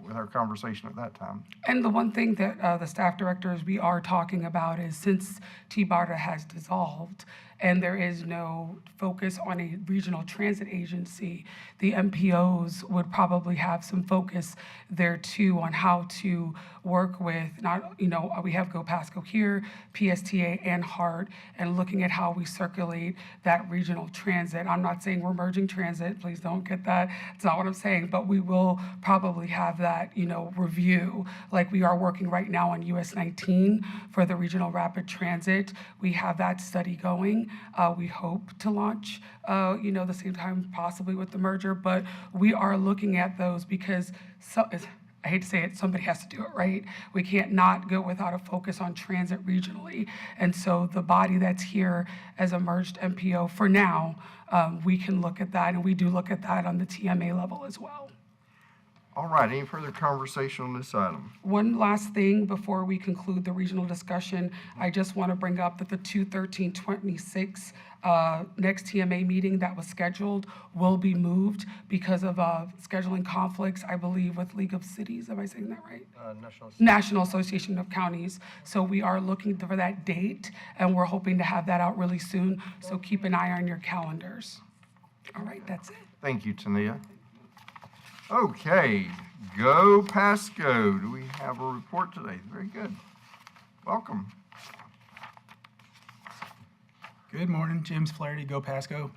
S2: with our conversation at that time.
S10: And the one thing that the staff directors, we are talking about is, since T-BARTA has dissolved and there is no focus on a regional transit agency, the MPOs would probably have some focus there too on how to work with, we have Go Pasco here, PSTA and HART, and looking at how we circulate that regional transit. I'm not saying we're merging transit, please don't get that. It's not what I'm saying, but we will probably have that, review, like we are working right now on US 19 for the regional rapid transit. We have that study going. We hope to launch, the same time possibly with the merger, but we are looking at those because, I hate to say it, somebody has to do it, right? We can't not go without a focus on transit regionally. And so the body that's here as a merged MPO for now, we can look at that, and we do look at that on the TMA level as well.
S2: All right, any further conversation on this item?
S10: One last thing before we conclude the regional discussion, I just want to bring up that the 2/13/26 next TMA meeting that was scheduled will be moved because of scheduling conflicts, I believe, with League of Cities. Am I saying that right? National Association of Counties. So we are looking for that date, and we're hoping to have that out really soon. So keep an eye on your calendars. All right, that's it.
S2: Thank you, Tania. Okay, Go Pasco. Do we have a report today? Very good. Welcome.
S13: Good morning, James Flaherty, Go Pasco.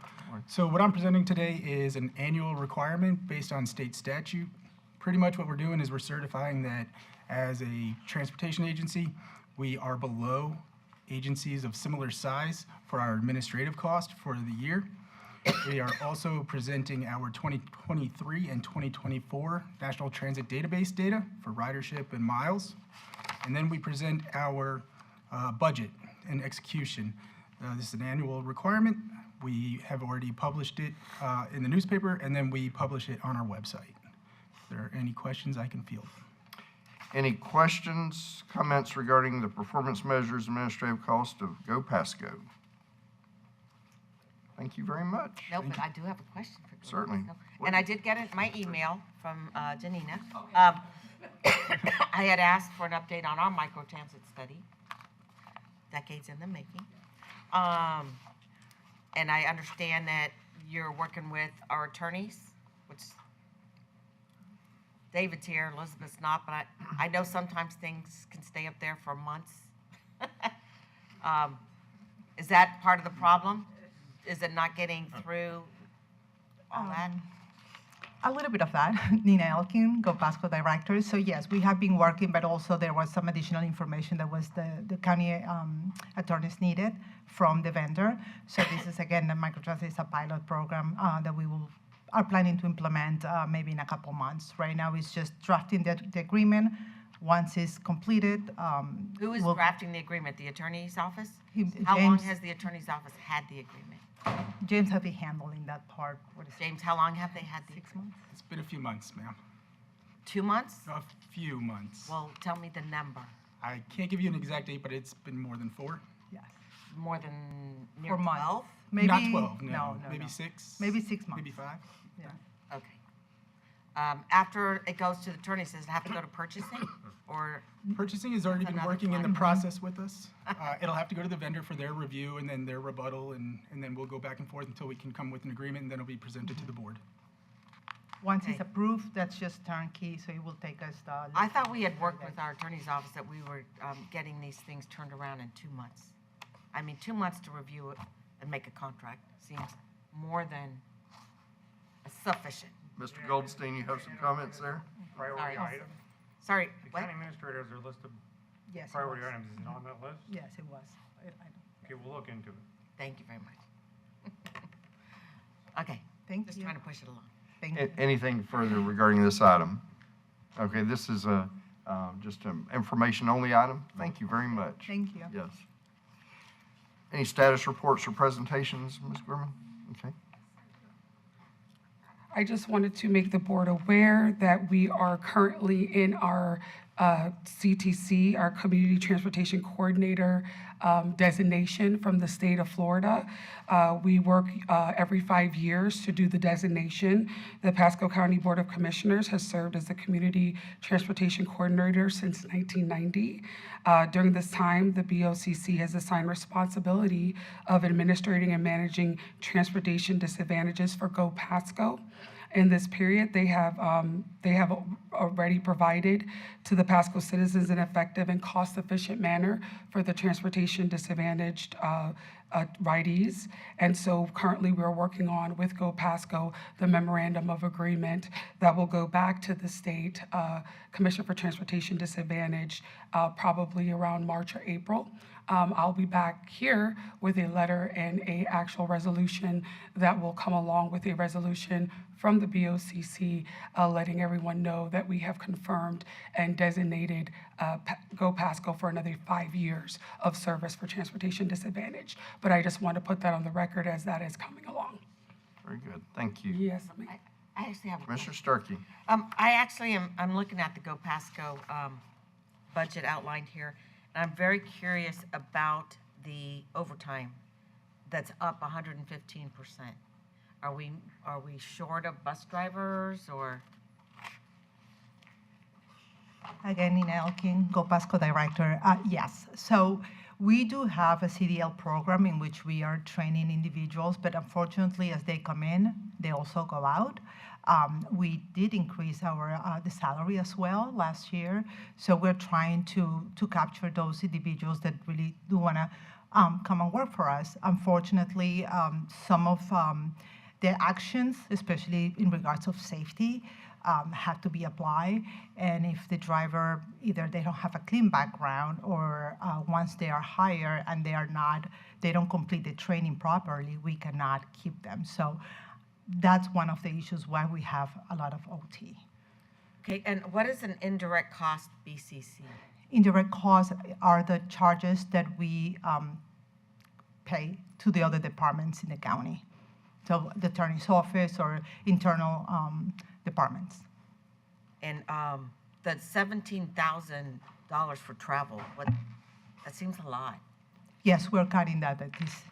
S13: So what I'm presenting today is an annual requirement based on state statute. Pretty much what we're doing is we're certifying that as a transportation agency, we are below agencies of similar size for our administrative cost for the year. We are also presenting our 2023 and 2024 National Transit Database data for ridership and miles. And then we present our budget and execution. This is an annual requirement. We have already published it in the newspaper, and then we publish it on our website. If there are any questions, I can field.
S2: Any questions, comments regarding the performance measures, administrative cost of Go Pasco? Thank you very much.
S11: No, but I do have a question for you.
S2: Certainly.
S11: And I did get it, my email from Janina. I had asked for an update on our microtransit study, decades in the making. And I understand that you're working with our attorneys, which David's here, Elizabeth's not, but I know sometimes things can stay up there for months. Is that part of the problem? Is it not getting through all that?
S14: A little bit of that. Nina Elkin, Go Pasco Director. So yes, we have been working, but also there was some additional information that was the county attorneys needed from the vendor. So this is, again, the microtransit is a pilot program that we are planning to implement maybe in a couple months. Right now, it's just drafting the agreement. Once it's completed,
S11: Who is
S14: we'll-
S11: drafting the agreement? The attorney's office?
S14: He-
S11: How long
S14: James-
S11: has the attorney's office had the agreement?
S14: James have been handling that part. What is it?
S11: James, how long have they had the?
S14: 6 months?
S13: It's been a few months, ma'am.
S11: 2 months?
S13: A few months.
S11: Well, tell me the number.
S13: I can't give you an exact date, but it's been more than 4.
S14: Yes.
S11: More than near
S14: 4 months.
S11: 12?
S14: Maybe,
S13: Not 12, no.
S14: no,
S13: Maybe
S14: no.
S13: 6.
S14: Maybe 6 months.
S13: Maybe 5.
S14: Yeah.
S11: Okay. After it goes to the attorney, does it have to go to purchasing? Or,
S13: Purchasing has already
S11: That's
S13: been
S11: another
S13: working in the
S11: fun.
S13: process with us. It'll have to go to the vendor for their review and then their rebuttal, and then we'll go back and forth until we can come with an agreement, and then it'll be presented to the board.
S14: Once it's
S11: Okay.
S14: approved, that's just turnkey, so it will take us
S11: I thought we had worked with our attorney's office that we were getting these things turned around in 2 months. I mean, 2 months to review it and make a contract seems more than sufficient.
S2: Mr. Goldstein, you have some comments there?
S11: Sorry.
S15: item.
S11: Sorry,
S15: The
S11: what?
S15: county administrator has a list of
S14: Yes, it
S15: priority
S14: was.
S15: items. Is it on that list?
S14: Yes, it was.
S15: Okay, we'll look into it.
S11: Thank you very much. Okay,
S14: Thank
S11: just
S14: you.
S11: trying to push it along.
S14: Thank you.
S2: Anything further regarding this item? Okay, this is just an information-only item. Thank you very much.
S14: Thank you.
S2: Yes. Any status reports or presentations, Ms. Gorman? Okay.
S10: I just wanted to make the board aware that we are currently in our CTC, our Community Transportation Coordinator designation from the state of Florida. We work every 5 years to do the designation. The Pasco County Board of Commissioners has served as the Community Transportation Coordinator since 1990. During this time, the BOCC has assigned responsibility of administrating and managing transportation disadvantages for Go Pasco. In this period, they have already provided to the Pasco citizens an effective and cost-efficient manner for the transportation disadvantaged ridees. And so currently, we're working on, with Go Pasco, the memorandum of agreement that will go back to the state Commission for Transportation Disadvantaged probably around March or April. I'll be back here with a letter and a actual resolution that will come along with a resolution from the BOCC, letting everyone know that we have confirmed and designated Go Pasco for another 5 years of service for transportation disadvantage. But I just want to put that on the record as that is coming along.
S2: Very good. Thank you.
S10: Yes, ma'am.
S11: I actually have a
S2: Commissioner
S11: question.
S2: Starkey.
S11: I actually I'm looking at the Go Pasco budget outlined here, and I'm very curious about the overtime that's up 115%. Are we short of bus drivers, or?
S14: Again, Nina Elkin, Go Pasco Director. Yes, so we do have a CDL program in which we are training individuals, but unfortunately, as they come in, they also go out. We did increase our the salary as well last year, so we're trying to capture those individuals that really do want to come and work for us. Unfortunately, some of the actions, especially in regards of safety, have to be applied. And if the driver, either they don't have a clean background, or once they are hired and they don't complete the training properly, we cannot keep them. So that's one of the issues why we have a lot of OT.
S11: Okay, and what is an indirect cost BCC?
S14: Indirect costs are the charges that we pay to the other departments in the county. So the attorney's office or internal departments.
S11: And the $17,000 for travel, that seems a lot.
S14: Yes, we're cutting that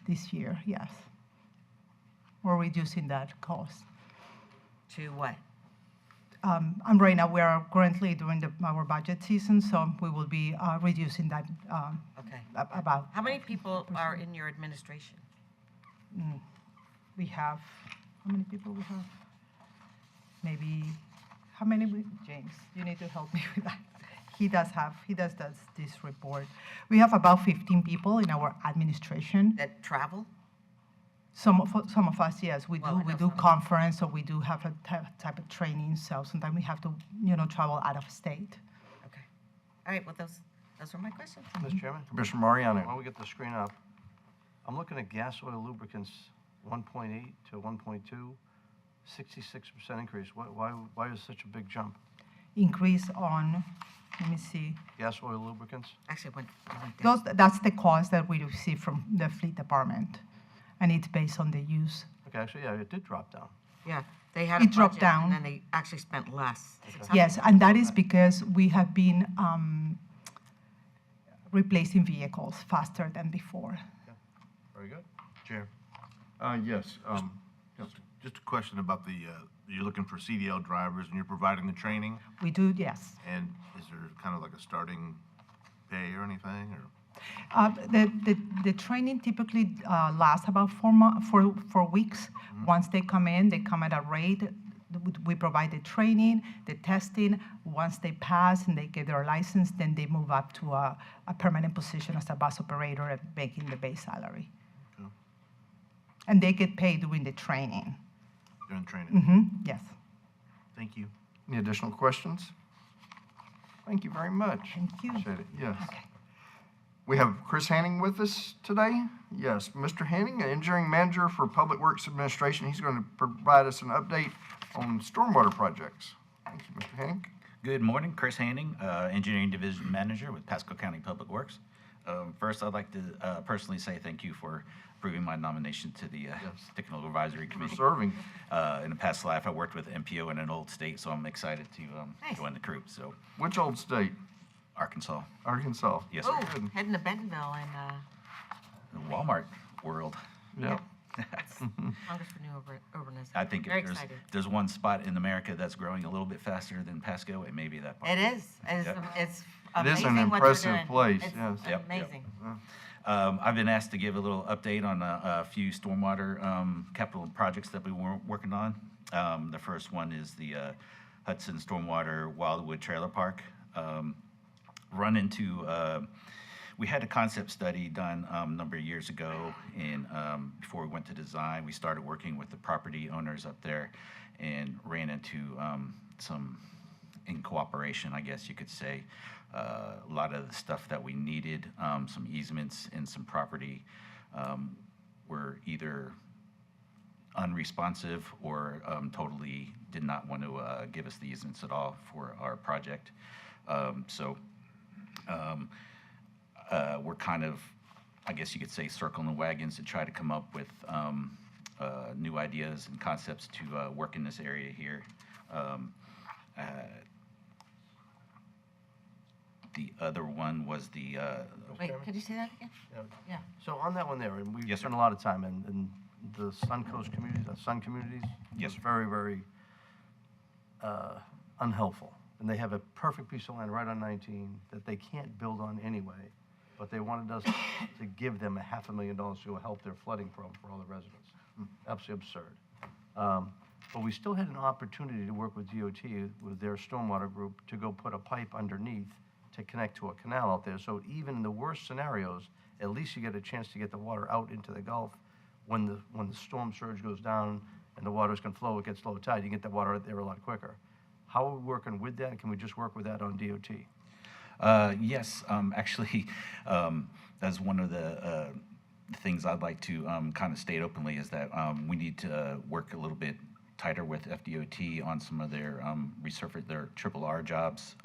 S14: this year, yes. We're reducing that cost.
S11: To what?
S14: And right now, we are currently doing our budget season, so we will be reducing that
S11: Okay.
S14: about.
S11: How many people are in your administration?
S14: We have, how many people we have? Maybe, how many, James, you need to help me with that. He does this report. We have about 15 people in our administration.
S11: That travel?
S14: Some of us, yes, we
S11: Well,
S14: do.
S11: I
S14: We
S11: know
S14: do
S11: some.
S14: conference, or we do have a type of training. So sometimes we have to, travel out of state.
S11: Okay. All right, well, those were my questions.
S5: Mr. Chairman?
S2: Commissioner Mariano.
S5: While we get the screen up, I'm looking at gas oil lubricants, 1.8 to 1.2, 66% increase. Why is such a big jump?
S14: Increase on, let me see.
S5: Gas oil lubricants?
S11: Actually, it went down.
S14: That's the cost that we receive from the fleet department, and it's based on the use.
S5: Okay, actually, yeah, it did drop down.
S11: Yeah, they had a
S14: It dropped
S11: budget,
S14: down.
S11: and then they actually spent less.
S14: Yes, and that is because we have been replacing vehicles faster than before.
S5: Very good.
S1: Chair,
S2: Yes.
S1: just a question about you're looking for CDL drivers and you're providing the training,
S14: We do, yes.
S1: and is there kind of like a starting pay or anything, or?
S14: The training typically lasts about 4 weeks. Once they come at a rate. We provide the training, the testing. Once they pass and they get their license, then they move up to a permanent position as a bus operator and making the base salary.
S1: Okay.
S14: And they get paid during the training.
S1: During training?
S14: Yes.
S1: Thank you.
S2: Any additional questions? Thank you very much.
S14: Thank you.
S2: Appreciate it, yes.
S14: Okay.
S2: We have Chris Hanning with us today. Yes, Mr. Hanning, Engineering Manager for Public Works Administration. He's going to provide us an update on stormwater projects. Thank you, Mr. Hanning.
S16: Good morning, Chris Hanning, Engineering Division Manager with Pasco County Public Works. First, I'd like to personally say thank you for approving my nomination to the Technical Advisory Committee.
S2: Serving.
S16: In a past life, I worked with MPO in an old state, so I'm excited to
S11: Nice.
S16: join the group. So,
S2: Which old state?
S16: Arkansas,
S2: Arkansas.
S16: yes, sir.
S11: Oh, heading to Bentonville and
S16: The Walmart world.
S2: Yep.
S11: Congress for New Urbanism.
S16: I think
S11: Very
S16: if
S11: excited.
S16: there's one spot in America that's growing a little bit faster than Pasco, it may be that part.
S11: It is. It's
S16: Yep.
S11: it's
S2: It is an
S11: amazing what you're
S2: impressive
S11: doing.
S2: place,
S11: It's
S2: yes.
S16: Yep, yep.
S11: amazing.
S16: I've been asked to give a little update on a few stormwater capital projects that we were working on. The first one is the Hudson Stormwater Wildwood Trailer Park. We had a concept study done a number of years ago, and before we went to design, we started working with the property owners up there and ran into some in cooperation, I guess you could say. A lot of the stuff that we needed, some easements and some property were either unresponsive or totally did not want to give us the easements at all for our project. We're kind of, I guess you could say, circling the wagons to try to come up with new ideas and concepts to work in this area here. The other one was the,
S11: Wait, could you say that again? Yeah.
S5: So on that one there, and we've
S16: Yes,
S5: spent
S16: sir.
S5: a lot of time, and the Suncoast communities, Sun communities,
S16: Yes,
S5: is
S16: sir.
S5: very, very unhelpful. And they have a perfect piece of land right on 19 that they can't build on anyway, but they wanted us to give them $500,000 to help their flooding problem for all the residents. Absolutely absurd. But we still had an opportunity to work with DOT, with their stormwater group, to go put a pipe underneath to connect to a canal out there. So even in the worst scenarios, at least you get a chance to get the water out into the Gulf. When the storm surge goes down and the waters can flow, it gets low tide, you get that water out there a lot quicker. How are we working with that? Can we just work with that on DOT?
S16: Yes, actually, that's one of the things I'd like to kind of state openly is that we need to work a little bit tighter with FDOT on some of their resurface, their triple R jobs,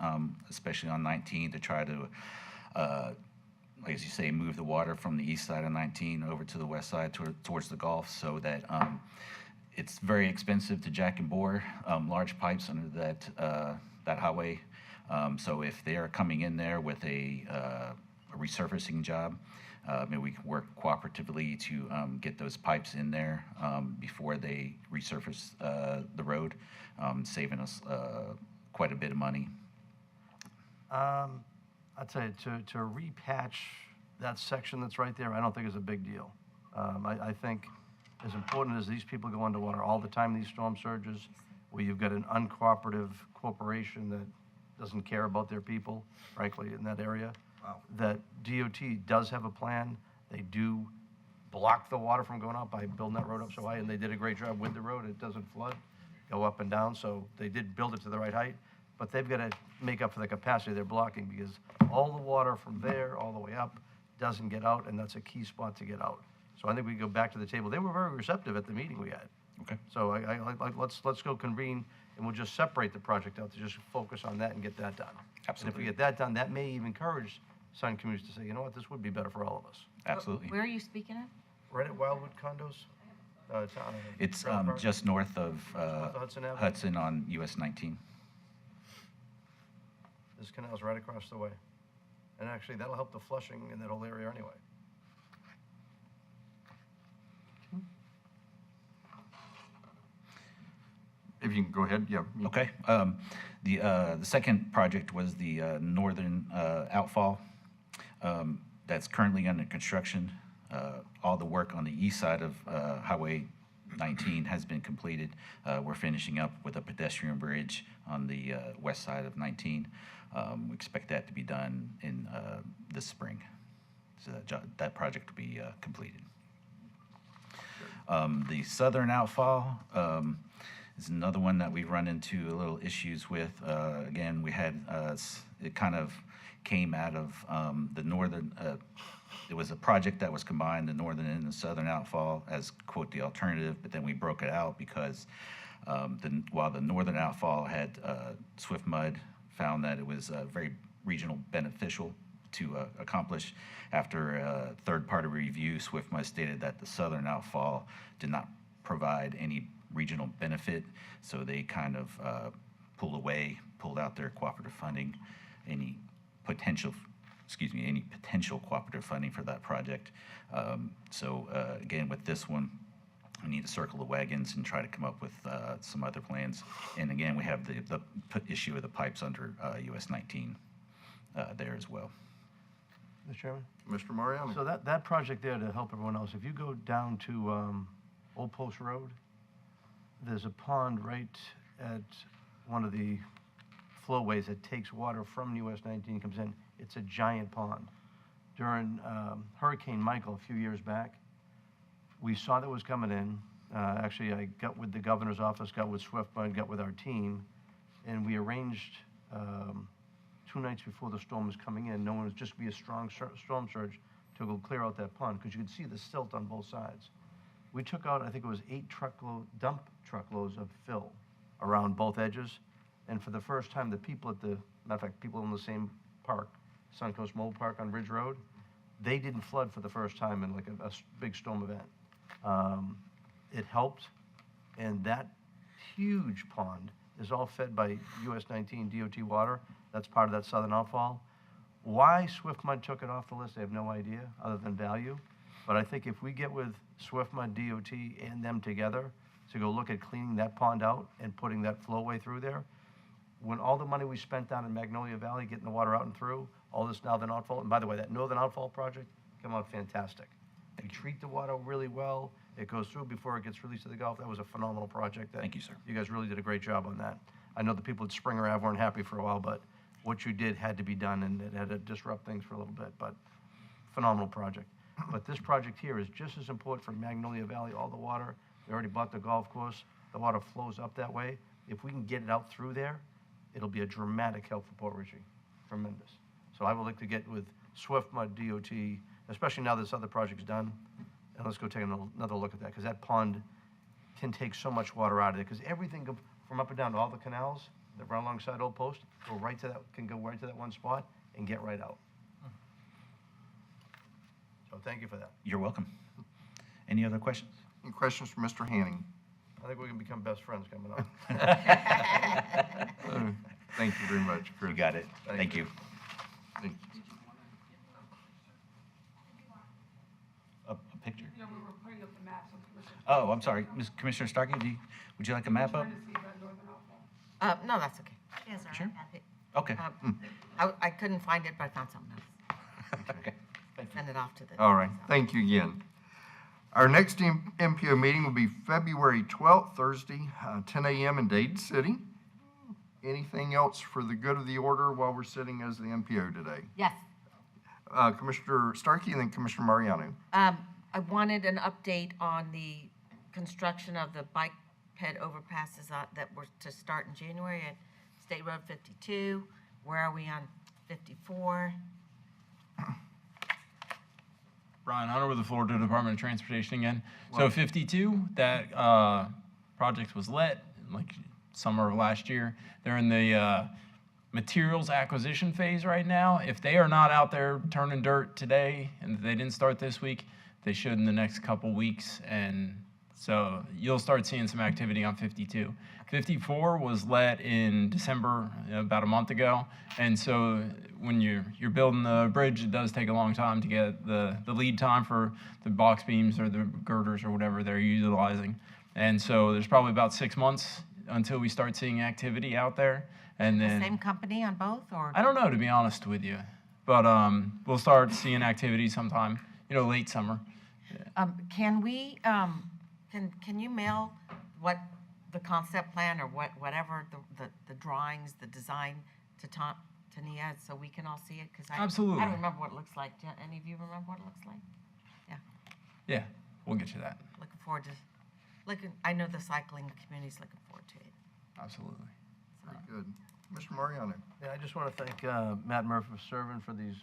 S16: especially on 19 to try to, as you say, move the water from the east side of 19 over to the west side towards the Gulf, so that it's very expensive to jack and bore large pipes under that highway. So if they're coming in there with a resurfacing job, maybe we can work cooperatively to get those pipes in there before they resurface the road, saving us quite a bit of money.
S5: I'd say to repatch that section that's right there, I don't think is a big deal. I think as important as these people go underwater all the time, these storm surges, where you've got an uncooperative corporation that doesn't care about their people, frankly, in that area, that DOT does have a plan. They do block the water from going out by building that road up so high, and they did a great job with the road. It doesn't flood, go up and down, so they did build it to the right height. But they've got to make up for the capacity they're blocking, because all the water from there all the way up doesn't get out, and that's a key spot to get out. So I think we go back to the table. They were very receptive at the meeting we had.
S16: Okay.
S5: So let's go convene, and we'll just separate the project out to just focus on that and get that done.
S16: Absolutely.
S5: And if we get that done, that may even encourage some communities to say, you know what, this would be better for all of us.
S16: Absolutely.
S11: Where are you speaking of?
S5: Right at Wildwood Condos?
S16: It's
S5: Trailer Park?
S16: just north of
S5: Hudson Avenue?
S16: Hudson on US 19.
S5: This canal's right across the way. And actually, that'll help the flushing in that whole area anyway.
S2: If you can go ahead, yeah.
S16: Okay. The second project was the northern outfall that's currently under construction. All the work on the east side of Highway 19 has been completed. We're finishing up with a pedestrian bridge on the west side of 19. We expect that to be done in this spring. So that project will be completed. The southern outfall is another one that we've run into a little issues with. Again, we had, it kind of came out of the northern, it was a project that was combined, the northern and the southern outfall as, quote, the alternative, but then we broke it out because while the northern outfall had swift mud, found that it was very regional beneficial to accomplish. After a third-party review, swift mud stated that the southern outfall did not provide any regional benefit, so they kind of pulled out their cooperative funding, any potential cooperative funding for that project. Again, with this one, we need to circle the wagons and try to come up with some other plans. And again, we have the issue of the pipes under US 19 there as well.
S5: Mr. Chairman?
S2: Mr. Mariano?
S5: So that project there, to help everyone else, if you go down to Old Post Road, there's a pond right at one of the flowways that takes water from US 19, comes in. It's a giant pond. During Hurricane Michael a few years back, we saw that was coming in. Actually, I got with the governor's office, got with SwiftMud, got with our team, and we arranged 2 nights before the storm was coming in, knowing it was just be a strong storm surge, to go clear out that pond, because you could see the silt on both sides. We took out, I think it was 8 dump truckloads of fill around both edges, and for the first time, the people matter of fact, people in the same park, Suncoast Mobile Park on Ridge Road, they didn't flood for the first time in like a big storm event. It helped, and that huge pond is all fed by US 19 DOT water. That's part of that southern outfall. Why SwiftMud took it off the list, I have no idea, other than value. But I think if we get with SwiftMud, DOT, and them together to go look at cleaning that pond out and putting that flowway through there, when all the money we spent down in Magnolia Valley, getting the water out and through, all this northern outfall, and by the way, that northern outfall project came out fantastic. They treat the water really well. It goes through before it gets released to the Gulf. That was a phenomenal project.
S16: Thank you, sir.
S5: You guys really did a great job on that. I know the people at Springer Ave weren't happy for a while, but what you did had to be done, and it had to disrupt things for a little bit, but phenomenal project. But this project here is just as important for Magnolia Valley, all the water. We already bought the golf course. The water flows up that way. If we can get it out through there, it'll be a dramatic help for Port Richey. Tremendous. So I would like to get with SwiftMud, DOT, especially now this other project's done, and let's go take another look at that, because that pond can take so much water out of it, because everything from up and down, all the canals that run alongside Old Post, can go right to that one spot and get right out. So thank you for that.
S16: You're welcome. Any other questions?
S2: Any questions for Mr. Hanning?
S5: I think we can become best friends coming up.
S2: Thank you very much, Chris.
S16: You got it. Thank you.
S2: Thank you.
S16: A picture?
S10: Yeah, we were putting up the maps.
S16: Oh, I'm sorry. Commissioner Starkey, would you like a map up?
S11: No, that's okay.
S4: Yes, sir.
S16: Sure. Okay.
S11: I couldn't find it, but I found something else.
S16: Okay. Thank you.
S11: Send it off to the.
S2: All right, thank you again. Our next MPO meeting will be February 12th, Thursday, 10 a.m. in Dade City. Anything else for the good of the order while we're sitting as the MPO today?
S11: Yes.
S2: Commissioner Starkey and then Commissioner Mariano.
S11: I wanted an update on the construction of the bike ped overpasses that were to start in January at State Road 52. Where are we on 54?
S12: Brian Hunter with the Florida Department of Transportation again. So 52, that project was let like summer of last year. They're in the materials acquisition phase right now. If they are not out there turning dirt today and they didn't start this week, they should in the next couple weeks. And so you'll start seeing some activity on 52. 54 was let in December, about a month ago. And so when you're building the bridge, it does take a long time to get the lead time for the box beams or the girders or whatever they're utilizing. And so there's probably about 6 months until we start seeing activity out there. And then
S11: The same company on both, or?
S12: I don't know, to be honest with you, but we'll start seeing activity sometime, late summer.
S11: Can we, can you mail what the concept plan or whatever, the drawings, the design to Nia, so we can all see it? Because
S12: Absolutely.
S11: I don't remember what it looks like. Do any of you remember what it looks like?
S12: Yeah, we'll get you that.
S11: Looking forward to, I know the cycling community's looking forward to it.
S12: Absolutely.
S2: Very good. Mr. Mariano?
S5: Yeah, I just want to thank Matt Murphy for serving for these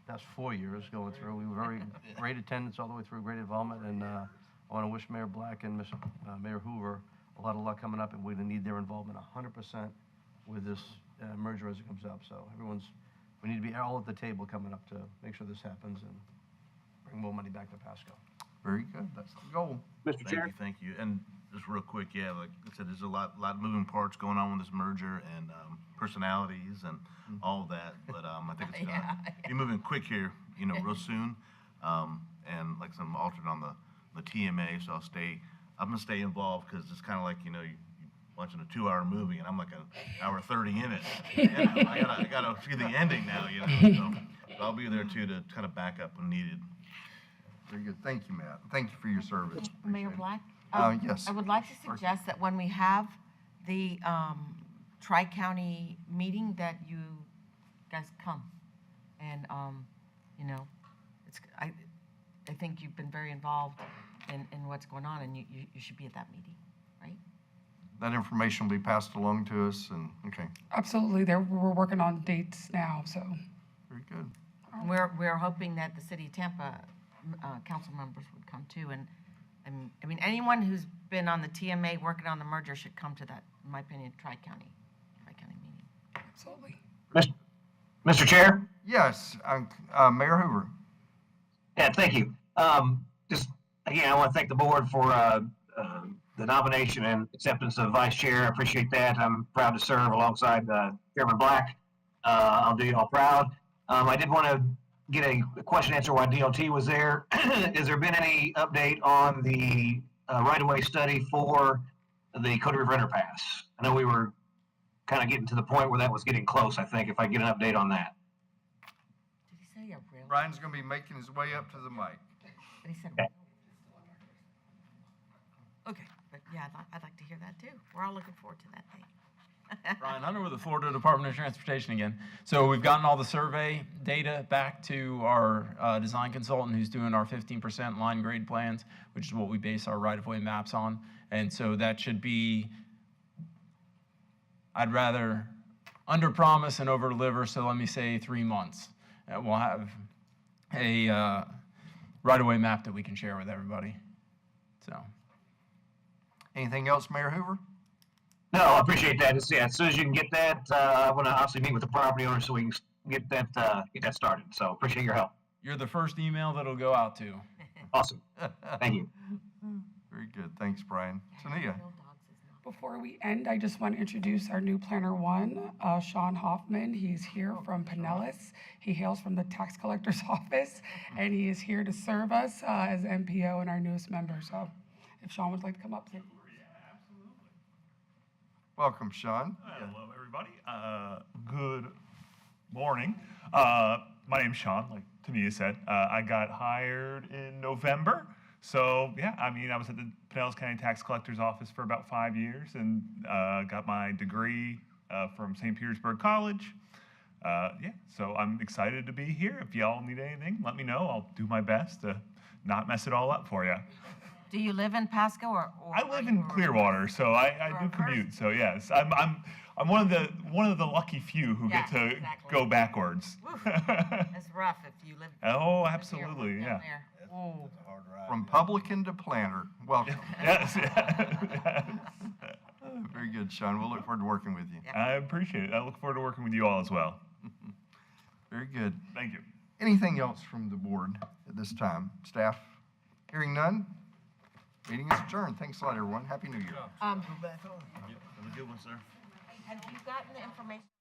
S5: past 4 years going through. We were very great attendance all the way through, great involvement, and I want to wish Mayor Black and Mayor Hoover a lot of luck coming up, and we're going to need their involvement 100% with this merger as it comes up. So we need to be all at the table coming up to make sure this happens and bring more money back to Pasco.
S2: Very good. That's the goal.
S7: Mr. Chair?
S1: Thank you. And just real quick, yeah, like I said, there's a lot of moving parts going on with this merger and personalities and all of that. But I think it's gonna be moving quick here, real soon. And like some alternate on the TMA, so I'm gonna stay involved because it's kind of like, you're watching a 2-hour movie and I'm like an hour 30 in it. I gotta see the ending now, So I'll be there too to kind of back up when needed.
S2: Very good. Thank you, Matt. Thank you for your service.
S11: Mayor Black?
S2: Yes.
S11: I would like to suggest that when we have the tri-county meeting, that you guys come. And, I think you've been very involved in what's going on, and you should be at that meeting, right?
S2: That information will be passed along to us, and, okay,
S10: Absolutely. We're working on dates now, so.
S2: very good.
S11: We're hoping that the city of Tampa council members would come too, and I mean, anyone who's been on the TMA working on the merger should come to that, in my opinion, tri-county meeting.
S10: Absolutely.
S7: Mr. Chair?
S2: Yes, Mayor Hoover.
S7: Yeah, thank you. Just, again, I want to thank the board for the nomination and acceptance of vice chair. I appreciate that. I'm proud to serve alongside Chairman Black. I'll do you all proud. I did want to get a question answer why DOT was there. Has there been any update on the right-of-way study for the Cody River Underpass? I know we were kind of getting to the point where that was getting close, I think, if I get an update on that.
S11: Did he say a rail?
S2: Brian's going to be making his way up to the mic.
S11: But he said
S7: Okay.
S11: Okay, but yeah, I'd like to hear that too. We're all looking forward to that thing.
S12: Brian Hunter with the Florida Department of Transportation again. So we've gotten all the survey data back to our design consultant who's doing our 15% line grade plans, which is what we base our right-of-way maps on. And so that should be, I'd rather under-promise and over-deliver, so let me say 3 months. We'll have a right-of-way map that we can share with everybody. So.
S2: Anything else, Mayor Hoover?
S7: No, I appreciate that. As soon as you can get that, I want to obviously meet with the property owner so we can get that started. So appreciate your help.
S12: You're the first email that'll go out to.
S7: Awesome. Thank you.
S2: Very good. Thanks, Brian. Tania?
S10: Before we end, I just want to introduce our new Planner 1, Sean Hoffman. He's here from Pinellas. He hails from the tax collector's office, and he is here to serve us as MPO and our newest member. So if Sean would like to come up, please.
S2: Welcome, Sean.
S17: Hello, everybody. Good morning. My name's Sean, like Tania said. I got hired in November. So, yeah, I mean, I was at the Pinellas County Tax Collector's Office for about 5 years and got my degree from St. Petersburg College. So I'm excited to be here. If y'all need anything, let me know. I'll do my best to not mess it all up for you.
S11: Do you live in Pasco or?
S17: I live in Clearwater, so I do commute. So yes, I'm one of the lucky few who get to go backwards.
S11: It's rough if you live.
S17: Oh, absolutely, yeah.
S11: Oh.
S2: From publican to planner, welcome.
S17: Yes, yes.
S2: Very good, Sean. We'll look forward to working with you.
S17: I appreciate it. I look forward to working with you all as well.
S2: Very good.
S17: Thank you.
S2: Anything else from the board at this time? Staff? Hearing none? Meeting is adjourned. Thanks a lot, everyone. Happy New Year.
S1: Have a good one, sir.
S11: Have you gotten the information?